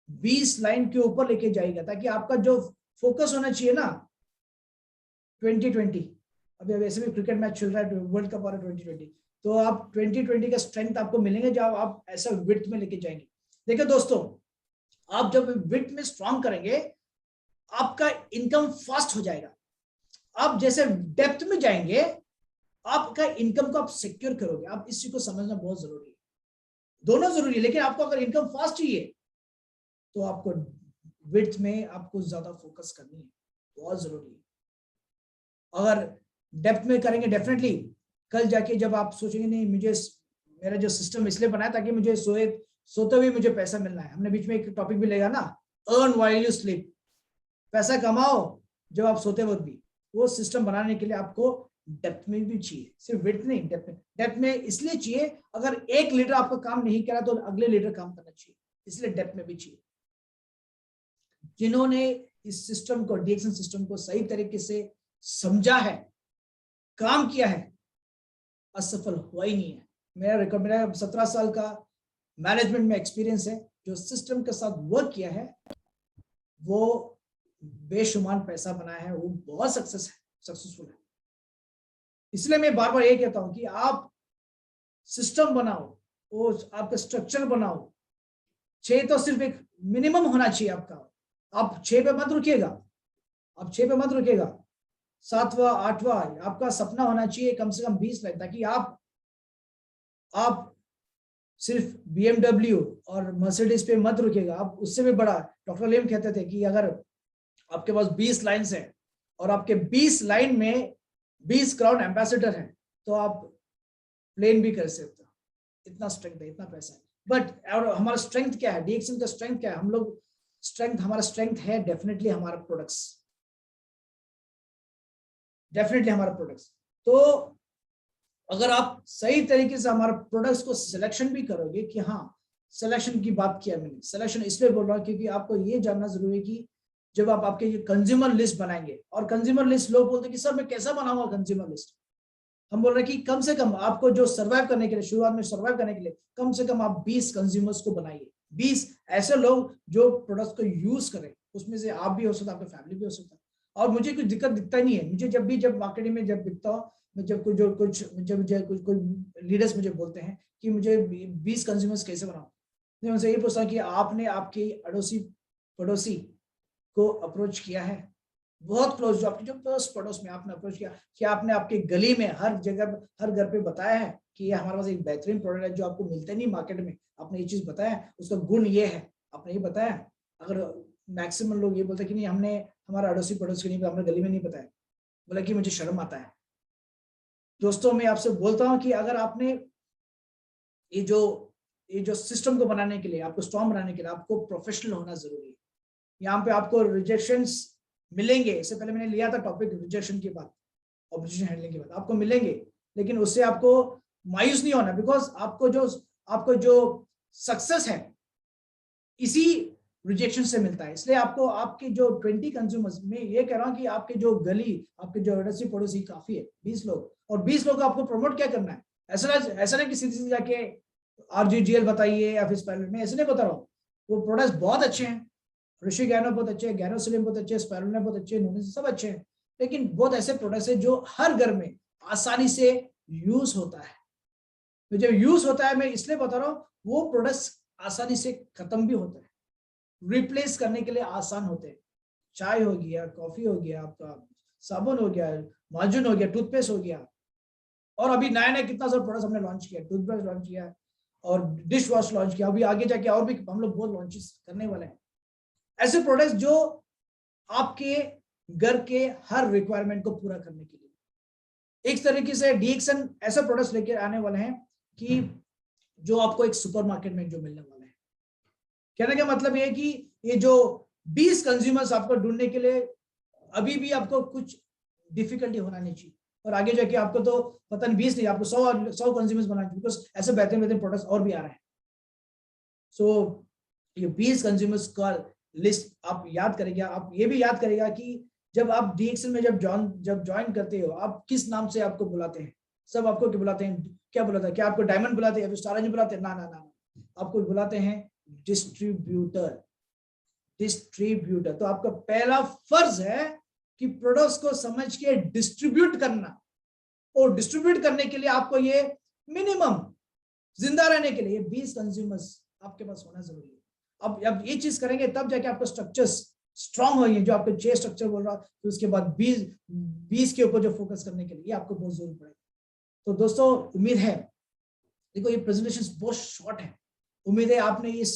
20 लाइन के ऊपर लेके जाएगा, ताकि आपका जो फोकस होना चाहिए ना 2020, अभी वैसे भी क्रिकेट मैच चल रहा है, वर्ल्ड कप आ रहा है 2020, तो आप 2020 का स्ट्रेंथ आपको मिलेंगे जब आप ऐसा विड्थ में लेके जाएंगे। देखिए दोस्तों, आप जब विड्थ में स्ट्रांग करेंगे, आपका इनकम फास्ट हो जाएगा। आप जैसे डेप्थ में जाएंगे, आपका इनकम को आप सिक्योर करोगे। आप इस चीज को समझना बहुत जरूरी है, दोनों जरूरी है। लेकिन आपको अगर इनकम फास्ट चाहिए तो आपको विड्थ में आपको ज्यादा फोकस करनी है, बहुत जरूरी है। अगर डेप्थ में करेंगे, डेफिनेटली कल जाके जब आप सोचेंगे नहीं, मुझे मेरा जो सिस्टम इसलिए बनाया ताकि मुझे सोते हुए मुझे पैसा मिलना है। हमने बीच में एक टॉपिक भी लेगा ना, अर्न व्हाइल यू स्लीप, पैसा कमाओ जब आप सोते वक्त भी। वो सिस्टम बनाने के लिए आपको डेप्थ में भी चाहिए, सिर्फ विड्थ नहीं, डेप्थ में इसलिए चाहिए, अगर एक लीडर आपका काम नहीं करा तो अगले लीडर काम करना चाहिए, इसलिए डेप्थ में भी चाहिए। जिन्होंने इस सिस्टम को, डीएक्शन सिस्टम को सही तरीके से समझा है, काम किया है, असफल हुआ ही नहीं है। मेरा 17 साल का मैनेजमेंट में एक्सपीरियंस है। जो सिस्टम के साथ वर्क किया है वो बेशुमार पैसा बनाया है, वो बहुत सक्सेसफुल है। इसलिए मैं बार बार ये कहता हूं कि आप सिस्टम बनाओ, वो आपका स्ट्रक्चर बनाओ। 6 तो सिर्फ एक मिनिमम होना चाहिए आपका। आप 6 पे मत रुकिएगा, आप 6 पे मत रुकिएगा। 7वां 8वां आपका सपना होना चाहिए कम से कम 20 लाख, ताकि आप सिर्फ BMW और मर्सिडीज पे मत रुकेगा। आप उससे भी बड़ा, डॉक्टर लेम कहते थे कि अगर आपके पास 20 लाइन्स है और आपके 20 लाइन में 20 क्राउन एम्बेसडर है, तो आप प्लेन भी कर सकते हो। इतना स्ट्रेंथ है, इतना पैसा है। बट हमारा स्ट्रेंथ क्या है, डीएक्शन का स्ट्रेंथ क्या है? हम लोग हमारा स्ट्रेंथ है डेफिनेटली हमारा प्रोडक्ट्स, डेफिनेटली हमारा प्रोडक्ट्स। तो अगर आप सही तरीके से हमारे प्रोडक्ट्स को सिलेक्शन भी करोगे, कि हाँ सिलेक्शन की बात किया मैंने, सिलेक्शन इसलिए बोल रहा हूँ क्योंकि आपको ये जानना जरूरी है कि जब आप आपके कंज्यूमर लिस्ट बनाएंगे, और कंज्यूमर लिस्ट लोग बोलते हैं कि सर मैं कैसा बनाऊंगा कंज्यूमर लिस्ट। हम बोल रहे हैं कि कम से कम आपको जो सर्वाइव करने के लिए, शुरुआत में सर्वाइव करने के लिए कम से कम आप 20 कंज्यूमर्स को बनाइए। 20 ऐसे लोग जो प्रोडक्ट को यूज करें, उसमें से आप भी हो सकता है, आपका फैमिली भी हो सकता है। और मुझे कुछ दिक्कत दिखता नहीं है। मुझे जब मार्केटिंग में जब दिखता हूँ, कोई लीडर्स मुझे बोलते हैं कि मुझे 20 कंज्यूमर्स कैसे बनाऊं, मैं उनसे यही पूछता हूँ कि आपने आपके अड़ोसी पड़ोसी को अप्रोच किया है? बहुत क्लोज, जो आपके जो पड़ोस में आपने अप्रोच किया, कि आपने आपके गली में हर जगह हर घर पे बताया है कि ये हमारे पास एक बेहतरीन प्रोडक्ट है जो आपको मिलते नहीं मार्केट में, आपने ये चीज बताया है, उसका गुण ये है, आपने ये बताया। अगर मैक्सिमम लोग ये बोलते हैं कि नहीं हमने हमारा अड़ोसी पड़ोसी के नहीं, हमने गली में नहीं बताया, बोला कि मुझे शर्म आता है। दोस्तों मैं आपसे बोलता हूं कि अगर आपने ये जो सिस्टम को बनाने के लिए, आपको स्ट्रॉन्ग बनाने के लिए आपको प्रोफेशनल होना जरूरी है। यहाँ पे आपको रिजेक्शंस मिलेंगे, इससे पहले मैंने लिया था टॉपिक रिजेक्शन के बाद, ऑब्जेक्शन हैंडलिंग के बाद आपको मिलेंगे, लेकिन उससे आपको मायूस नहीं होना, बिकॉज आपको जो सक्सेस है इसी रिजेक्शन से मिलता है। इसलिए आपको आपके जो 20 कंज्यूमर्स, में ये कह रहा हूँ कि आपके जो गली, आपके जो अड़ोसी पड़ोसी काफी है 20 लोग, और 20 लोग को आपको प्रमोट क्या करना है। ऐसा नहीं कि सीधे सीधे जाके RGGL बताइए या फिर स्पाइरल, में ऐसे नहीं बता रहा हूँ। वो प्रोडक्ट्स बहुत अच्छे हैं, ऋषि गैनो बहुत अच्छे हैं, गैनोसिलिन बहुत अच्छे हैं, स्पाइरुलिना बहुत अच्छे हैं, नोनिस सब अच्छे हैं, लेकिन बहुत ऐसे प्रोडक्ट्स हैं जो हर घर में आसानी से यूज होता है। तो जब यूज होता है, मैं इसलिए बता रहा हूँ, वो प्रोडक्ट्स आसानी से खत्म भी होता है, रिप्लेस करने के लिए आसान होते हैं। चाय हो गया, कॉफी हो गया, आपका साबुन हो गया, मार्जिन हो गया, टूथपेस्ट हो गया, और अभी नया नया कितना सारा प्रोडक्ट हमने लॉन्च किया, टूथब्रश लॉन्च किया और डिश वॉश लॉन्च किया, अभी आगे जाके और भी हम लोग बहुत लॉन्चेस करने वाले हैं। ऐसे प्रोडक्ट्स जो आपके घर के हर रिक्वायरमेंट को पूरा करने के लिए। एक तरीके से डीएक्सन ऐसे प्रोडक्ट्स लेके आने वाले हैं कि जो आपको एक सुपरमार्केट में जो मिलने वाला है। कहने का मतलब ये है कि ये जो 20 कंज्यूमर्स आपको ढूंढने के लिए अभी भी आपको कुछ डिफिकल्टी होना नहीं चाहिए, और आगे जाके आपको तो पता नहीं 20 नहीं, आपको 100 कंज्यूमर्स बनाना चाहिए, बिकॉज ऐसे बेहतर बेहतर प्रोडक्ट्स और भी आ रहे हैं। सो ये 20 कंज्यूमर्स का लिस्ट आप याद करेंगे। आप ये भी याद करेगा कि जब आप डीएक्सन में जब ज्वाइन करते हो, आप किस नाम से आपको बुलाते हैं। सब आपको क्या बुलाते हैं, क्या बुलाते हैं, क्या आपको डायमंड बुलाते हैं या फिर स्टार बुलाते हैं? ना ना ना, आपको बुलाते हैं डिस्ट्रीब्यूटर। डिस्ट्रीब्यूटर। तो आपका पहला फर्ज है कि प्रोडक्ट्स को समझ के डिस्ट्रीब्यूट करना, और डिस्ट्रीब्यूट करने के लिए आपको ये मिनिमम जिंदा रहने के लिए 20 कंज्यूमर्स आपके पास होना जरूरी है। अब ये चीज करेंगे तब जाके आपका स्ट्रक्चर्स स्ट्रांग होंगे, जो आपको 6 स्ट्रक्चर बोल रहा, फिर उसके बाद 20 के ऊपर जो फोकस करने के लिए आपको बहुत जरूरत पड़ेगा। तो दोस्तों उम्मीद है, देखो ये प्रेजेंटेशन बहुत शॉर्ट है, उम्मीद है आपने इस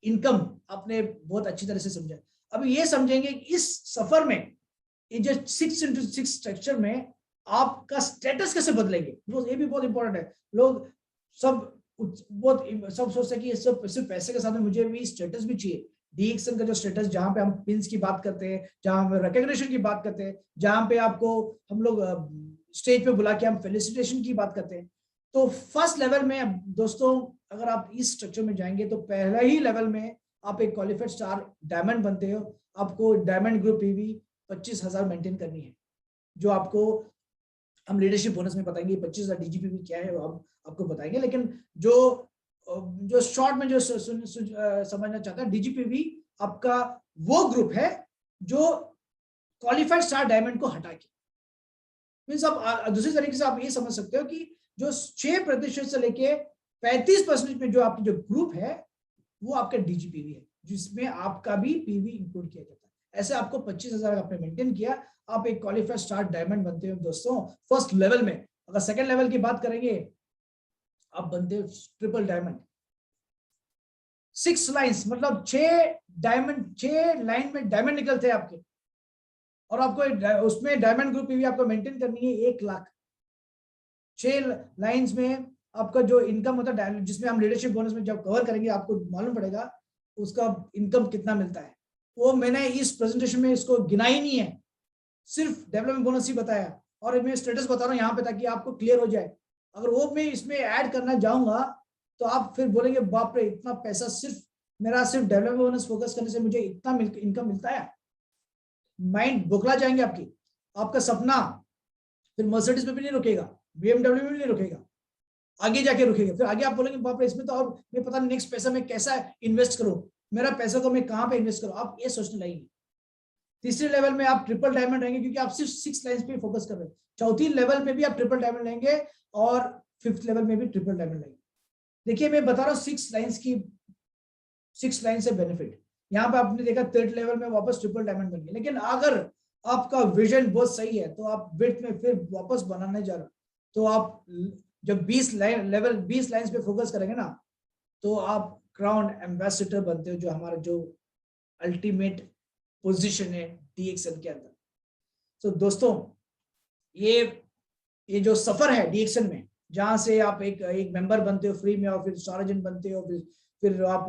इनकम आपने बहुत अच्छी तरह से समझा। अब ये समझेंगे कि इस सफर में ये जो 6x6 स्ट्रक्चर में आपका स्टेटस कैसे बदलेंगे, ये भी बहुत इंपॉर्टेंट है। लोग सब सोचते हैं कि सिर्फ पैसे के साथ में मुझे भी स्टेटस भी चाहिए। डीएक्सन का जो स्टेटस, जहां पे हम पिंस की बात करते हैं, जहां हम रिकॉग्निशन की बात करते हैं, जहां पे आपको हम लोग स्टेज पे बुला के हम फेलिसिटेशन की बात करते हैं, तो फर्स्ट लेवल में दोस्तों अगर आप इस स्ट्रक्चर में जाएंगे तो पहला ही लेवल में आप एक क्वालिफाइड स्टार डायमंड बनते हो। आपको डायमंड ग्रुप पीवी 25,000 मेंटेन करनी है, जो आपको हम लीडरशिप बोनस में बताएंगे। 25,000 डीजीपीवी क्या है वो हम आपको बताएंगे, लेकिन जो शॉर्ट में जो समझना चाहता है, डीजीपीवी आपका वो ग्रुप है जो क्वालिफाइड स्टार डायमंड को हटा के, मीन्स आप दूसरी तरीके से आप ये समझ सकते हो कि जो 6% से लेके 35% में जो आपकी जो ग्रुप है वो आपका डीजीपीवी है, जिसमें आपका भी पीवी इंक्लूड किया जाता है। ऐसे आपको 25,000 आपने मेंटेन किया, आप एक क्वालिफाइड स्टार डायमंड बनते हो दोस्तों फर्स्ट लेवल में। अगर सेकंड लेवल की बात करेंगे, आप बनते हो ट्रिपल डायमंड। 6 लाइन्स मतलब 6 डायमंड, 6 लाइन में डायमंड निकलते हैं आपके, और आपको उसमें डायमंड ग्रुप भी आपको मेंटेन करनी है 1 लाख। 6 लाइंस में आपका जो इनकम होता है, जिसमें हम लीडरशिप बोनस में जब कवर करेंगे आपको मालूम पड़ेगा उसका इनकम कितना मिलता है। वो मैंने इस प्रेजेंटेशन में इसको गिना ही नहीं है, सिर्फ डेवलपमेंट बोनस ही बताया, और मैं स्टेटस बता रहा हूँ यहाँ पे ताकि आपको क्लियर हो जाए। अगर वो मैं इसमें ऐड करना जाऊंगा तो आप फिर बोलेंगे बाप रे, इतना पैसा सिर्फ डेवलपमेंट बोनस फोकस करने से मुझे इतना इनकम मिलता है। माइंड बौखला जाएंगे आपकी। आपका सपना फिर मर्सिडीज में भी नहीं रुकेगा, बीएमडब्ल्यू में भी नहीं रुकेगा, आगे जाके रुकेगा। फिर आगे आप बोलेंगे बाप रे, इसमें तो और मैं पता नहीं नेक्स्ट पैसा में कैसा इन्वेस्ट करूं, मेरा पैसा को मैं कहां पे इन्वेस्ट करूं, आप ये सोचने लगेंगे। तीसरे लेवल में आप ट्रिपल डायमंड रहेंगे क्योंकि आप सिर्फ 6 लाइंस पे फोकस कर रहे हैं। चौथी लेवल में भी आप ट्रिपल डायमंड लेंगे और 5th लेवल में भी ट्रिपल डायमंड लेंगे। देखिए मैं बता रहा हूँ 6 लाइन से बेनिफिट। यहाँ पे आपने देखा 3rd लेवल में वापस ट्रिपल डायमंड बन गया, लेकिन अगर आपका विजन बहुत सही है तो आप विड्थ में फिर वापस बनाने जा रहे, तो आप जब 20 लाइंस पे फोकस करेंगे ना, तो आप क्राउन एम्बेसडर बनते हो, जो हमारा जो अल्टीमेट पोजीशन है डीएक्सएन के अंदर। तो दोस्तों ये जो सफर है डीएक्सएन में, जहां से आप एक मेंबर बनते हो फ्री में, और फिर सार्जन बनते हो, फिर आप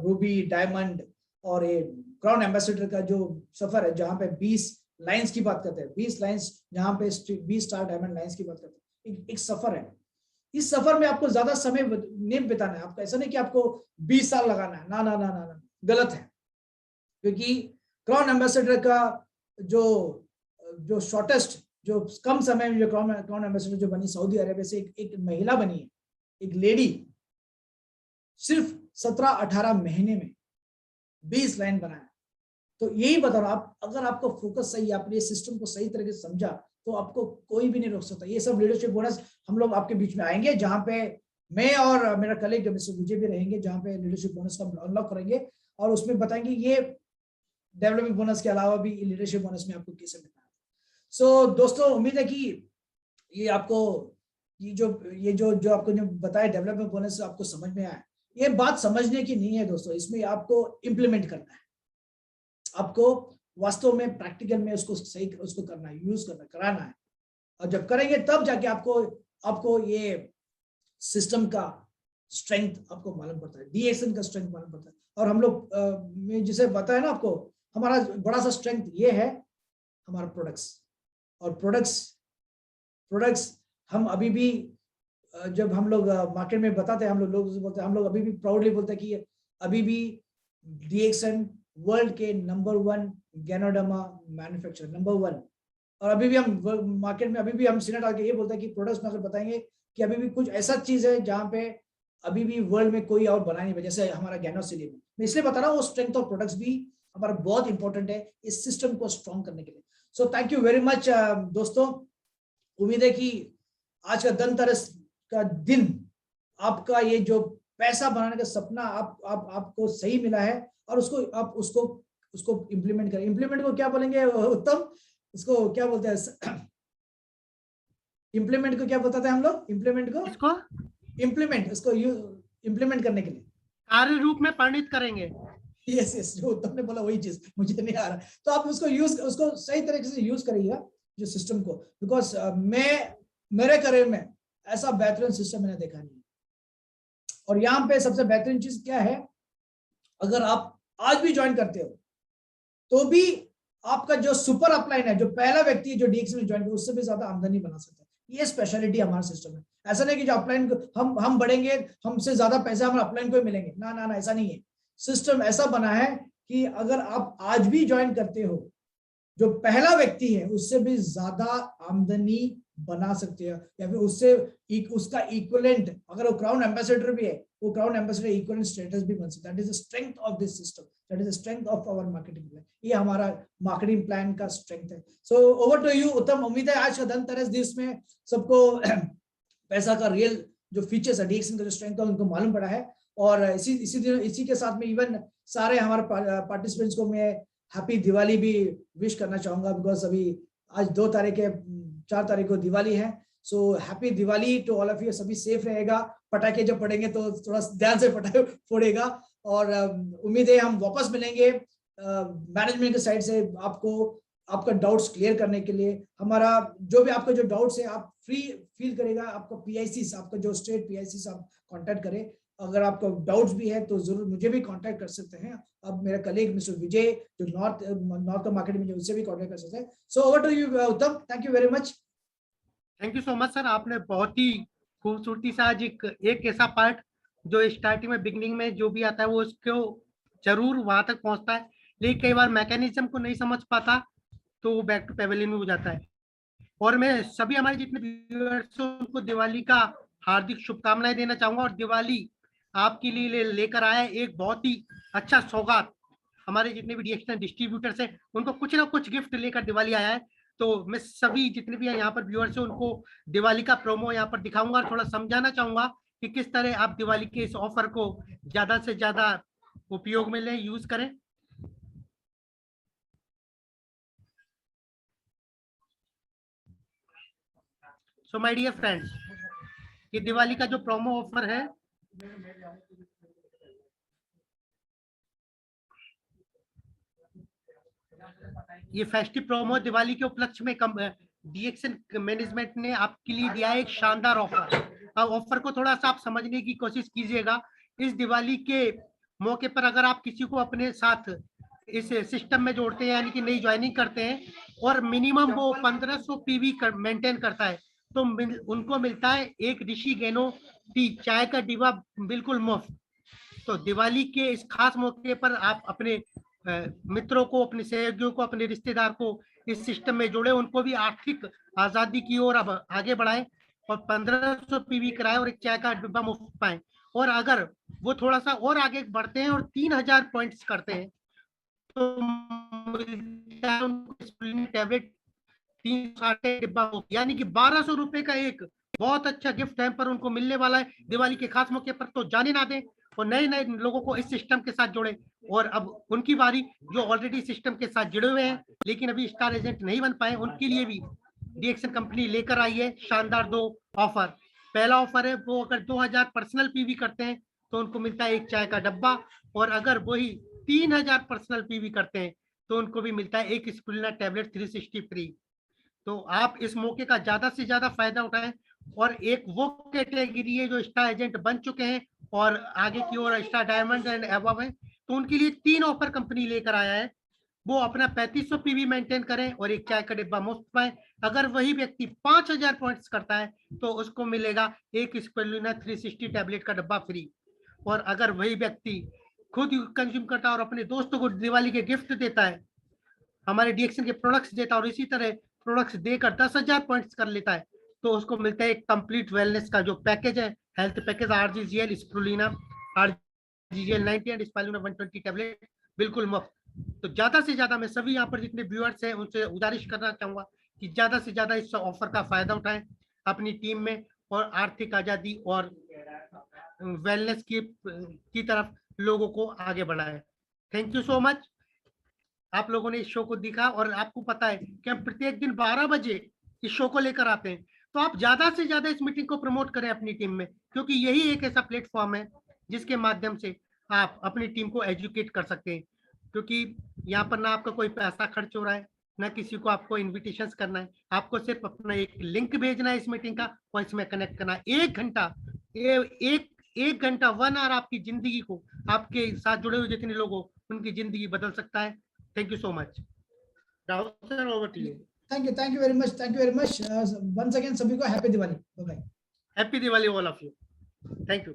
रूबी डायमंड और ये क्राउन एम्बेसडर का जो सफर है, जहां पे 20 लाइंस की बात करते हैं, 20 लाइंस, जहां पे 20 स्टार डायमंड लाइंस की बात करते हैं, एक सफर है। इस सफर में आपको ज्यादा समय नहीं बिताना है। आपको ऐसा नहीं कि आपको 20 साल लगाना है, ना ना ना ना ना, गलत है। क्योंकि क्राउन एम्बेसडर का जो शॉर्टेस्ट, जो कम समय में जो क्राउन एम्बेसडर जो बनी सऊदी अरेबिया से, एक महिला बनी है, एक लेडी, सिर्फ 17-18 महीने में 20 लाइन बनाया। तो यही बता रहा हूं, आप अगर आपको फोकस सही, आपने सिस्टम को सही तरीके से समझा, तो आपको कोई भी नहीं रोक सकता। ये सब लीडरशिप बोनस हम लोग आपके बीच में आएंगे, जहां पे मैं और मेरा कलीग मिस्टर विजय भी रहेंगे, जहां पे लीडरशिप बोनस का अनलॉक करेंगे और उसमें बताएंगे ये डेवलपमेंट बोनस के अलावा भी लीडरशिप बोनस में आपको कैसे मिलना है। सो दोस्तों, उम्मीद है कि ये आपको ये जो आपको जो बताया डेवलपमेंट बोनस आपको समझ में आया। ये बात समझने की नहीं है दोस्तों, इसमें आपको इम्प्लीमेंट करना है, आपको वास्तव में प्रैक्टिकल में उसको करना है, यूज करना, कराना है। और जब करेंगे तब जाके आपको ये सिस्टम का स्ट्रेंथ आपको मालूम पड़ता है, डीएक्सएन का स्ट्रेंथ मालूम पड़ता है। और हम लोग में जिसे बताया ना आपको, हमारा बड़ा सा स्ट्रेंथ ये है हमारा प्रोडक्ट्स। और प्रोडक्ट्स हम अभी भी जब हम लोग मार्केट में बताते हैं, हम लोग बोलते हैं, हम लोग अभी भी प्राउडली बोलते हैं कि अभी भी डीएक्सएन वर्ल्ड के नंबर 1 गैनोडर्मा मैन्युफैक्चरर, नंबर 1। और अभी भी हम मार्केट में अभी भी हम सीना डाल के ये बोलते हैं कि प्रोडक्ट्स में अगर बताएंगे कि अभी भी कुछ ऐसा चीज है जहां पे अभी भी वर्ल्ड में कोई और बना नहीं है, जैसे हमारा गैनोसिलियम। मैं इसलिए बता रहा हूँ, वो स्ट्रेंथ ऑफ प्रोडक्ट्स भी हमारा बहुत इंपॉर्टेंट है इस सिस्टम को स्ट्रॉन्ग करने के लिए। So thank you very much दोस्तों। उम्मीद है कि आज का धनतेरस का दिन आपका ये जो पैसा बनाने का सपना आपको सही मिला है, और उसको इम्प्लीमेंट करें। इम्प्लीमेंट को क्या बोलेंगे उत्तम, उसको क्या बोलते हैं? इम्प्लीमेंट को क्या बताते हैं हम लोग? इम्प्लीमेंट को उसको इम्प्लीमेंट करने के लिए कार्य रूप में परिणित करेंगे। यस, जो तुमने बोला वही चीज मुझे नहीं आ रहा। तो आप उसको सही तरीके से यूज करिएगा जो सिस्टम को, बिकॉज मेरे करियर में ऐसा बेहतरीन सिस्टम मैंने देखा नहीं। और यहाँ पे सबसे बेहतरीन चीज क्या है, अगर आप आज भी ज्वाइन करते हो तो भी आपका जो सुपर अपलाइन है, जो पहला व्यक्ति है जो डीएक्सएन में ज्वाइन किया, उससे भी ज्यादा आमदनी बना सकता है। ये स्पेशलिटी हमारा सिस्टम है। ऐसा नहीं कि जो अपलाइन हम बढ़ेंगे, हमसे ज्यादा पैसे हमारे अपलाइन को मिलेंगे, ना ना ना, ऐसा नहीं है। सिस्टम ऐसा बना है कि अगर आप आज भी ज्वाइन करते हो, जो पहला व्यक्ति है उससे भी ज्यादा आमदनी बना सकते हैं, या फिर उसका इक्विवेलेंट, अगर वो क्राउन एम्बेसडर भी है, वो क्राउन एम्बेसडर इक्विवेलेंट स्टेटस भी बन सकता है। That is the strength of this system, that is the strength of our marketing plan. ये हमारा मार्केटिंग प्लान का स्ट्रेंथ है। सो ओवर टू यू उत्तम। उम्मीद है आज का धनतेरस दिवस में सबको पैसा का रियल जो फीचर्स है, डीएक्सएन का जो स्ट्रेंथ है, उनको मालूम पड़ा है। और इसी के साथ में इवन सारे हमारे पार्टिसिपेंट्स को मैं हैप्पी दिवाली भी विश करना चाहूंगा, बिकॉज अभी आज 2 तारीख है, 4 तारीख को दिवाली है। So happy Diwali to all of you. सभी सेफ रहेगा, पटाखे जब पड़ेंगे तो थोड़ा ध्यान से पटाखे फोड़ेगा। और उम्मीद है हम वापस मिलेंगे मैनेजमेंट के साइड से आपका डाउट्स क्लियर करने के लिए। हमारा जो भी आपका जो डाउट्स है, आप फ्री फील करेगा, आपका पीआईसी, आपका जो स्टेट पीआईसी से आप कांटेक्ट करें। अगर आपको डाउट्स भी है तो जरूर मुझे भी कांटेक्ट कर सकते हैं। अब मेरा कलीग मिस्टर विजय जो नॉर्थ का मार्केट में, उससे भी कांटेक्ट कर सकते हैं। सो ओवर टू यू उत्तम, thank you very much. Thank you so much sir. आपने बहुत ही खूबसूरती से आज एक ऐसा पार्ट जो स्टार्टिंग में बिगनिंग में जो भी आता है वो उसको जरूर वहां तक पहुंचता है, लेकिन कई बार मैकेनिज्म को नहीं समझ पाता तो वो बैक टू पेवेलियन में हो जाता है। और मैं सभी हमारे जितने व्यूअर्स हैं उनको दिवाली का हार्दिक शुभकामनाएं देना चाहूंगा। और दिवाली आपके लिए लेकर आया एक बहुत ही अच्छा सौगात। हमारे जितने भी डीएक्सएन डिस्ट्रीब्यूटर्स हैं उनको कुछ ना कुछ गिफ्ट लेकर दिवाली आया है। तो मैं सभी जितने भी यहाँ पर व्यूअर्स हैं उनको दिवाली का प्रोमो यहाँ पर दिखाऊंगा और थोड़ा समझाना चाहूंगा कि किस तरह आप दिवाली के इस ऑफर को ज्यादा से ज्यादा उपयोग में लें, यूज करें। सो माय डियर फ्रेंड्स, ये दिवाली का जो प्रोमो ऑफर है, ये फेस्टिव प्रोमो दिवाली के उपलक्ष्य में डीएक्सन मैनेजमेंट ने आपके लिए दिया है एक शानदार ऑफर। अब ऑफर को थोड़ा सा आप समझने की कोशिश कीजिएगा। इस दिवाली के मौके पर अगर आप किसी को अपने साथ इस सिस्टम में जोड़ते हैं, यानी कि नई ज्वाइनिंग करते हैं और मिनिमम वो 1500 पीवी मेंटेन करता है, तो उनको मिलता है एक ऋषि गेनो टी चाय का डिब्बा बिल्कुल मुफ्त। तो दिवाली के इस खास मौके पर आप अपने मित्रों को, अपने सहयोगियों को, अपने रिश्तेदार को इस सिस्टम में जोड़े, उनको भी आर्थिक आजादी की ओर अब आगे बढ़ाएं और 1500 पीवी कराए और एक चाय का डिब्बा मुफ्त पाए। और अगर वो थोड़ा सा और आगे बढ़ते हैं और 3000 पॉइंट्स करते हैं तो टैबलेट 360 डिब्बा, यानी कि 1200 रुपए का एक बहुत अच्छा गिफ्ट है पर उनको मिलने वाला है दिवाली के खास मौके पर। तो जाने ना दें और नए नए लोगों को इस सिस्टम के साथ जोड़े। और अब उनकी बारी जो ऑलरेडी सिस्टम के साथ जुड़े हुए हैं लेकिन अभी स्टार एजेंट नहीं बन पाए, उनके लिए भी डीएक्सन कंपनी लेकर आई है शानदार 2 ऑफर। पहला ऑफर है, वो अगर 2000 पर्सनल पीवी करते हैं तो उनको मिलता है एक चाय का डब्बा, और अगर वही 3000 पर्सनल पीवी करते हैं तो उनको भी मिलता है एक स्प्रुलिना टैबलेट 360 फ्री। तो आप इस मौके का ज्यादा से ज्यादा फायदा उठाएं। और एक वो कैटेगरी है जो स्टार एजेंट बन चुके हैं और आगे की ओर स्टार डायमंड एंड अबव है, तो उनके लिए 3 ऑफर कंपनी लेकर आया है। वो अपना 3500 पीवी मेंटेन करें और एक चाय का डिब्बा मुफ्त पाए। अगर वही व्यक्ति 5000 पॉइंट्स करता है तो उसको मिलेगा एक स्पेरुलिना 360 टैबलेट का डब्बा फ्री। और अगर वही व्यक्ति खुद कंज्यूम करता है और अपने दोस्तों को दिवाली के गिफ्ट देता है, हमारे डीएक्सन के प्रोडक्ट्स देता है और इसी तरह प्रोडक्ट्स देकर 10,000 पॉइंट्स कर लेता है, तो उसको मिलता है एक कंप्लीट वेलनेस का जो पैकेज है, health package RGGL spirulina, RGGL 90 and spirulina 120 tablet बिल्कुल मुफ्त। तो ज्यादा से ज्यादा मैं सभी यहाँ पर जितने व्यूअर्स हैं उनसे गुजारिश करना चाहूंगा कि ज्यादा से ज्यादा इस ऑफर का फायदा उठाएं अपनी टीम में और आर्थिक आजादी और वेलनेस की तरफ लोगों को आगे बढ़ाएं। Thank you so much. आप लोगों ने इस शो को देखा और आपको पता है कि हम प्रत्येक दिन 12 बजे इस शो को लेकर आते हैं, तो आप ज्यादा से ज्यादा इस मीटिंग को प्रमोट करें अपनी टीम में, क्योंकि यही एक ऐसा प्लेटफॉर्म है जिसके माध्यम से आप अपनी टीम को एजुकेट कर सकते हैं। क्योंकि यहाँ पर ना आपका कोई पैसा खर्च हो रहा है, ना किसी को आपको इन्विटेशंस करना है, आपको सिर्फ अपना एक लिंक भेजना है इस मीटिंग का और इसमें कनेक्ट करना है। 1 घंटा, एक घंटा 1 आवर आपकी जिंदगी को, आपके साथ जुड़े हुए जितने लोग हो उनकी जिंदगी बदल सकता है। Thank you so much. Rahul sir, over to you. Thank you very much. Thank you very much. Once again, सभी को happy Diwali. Bye bye. Happy Diwali all of you. Thank you.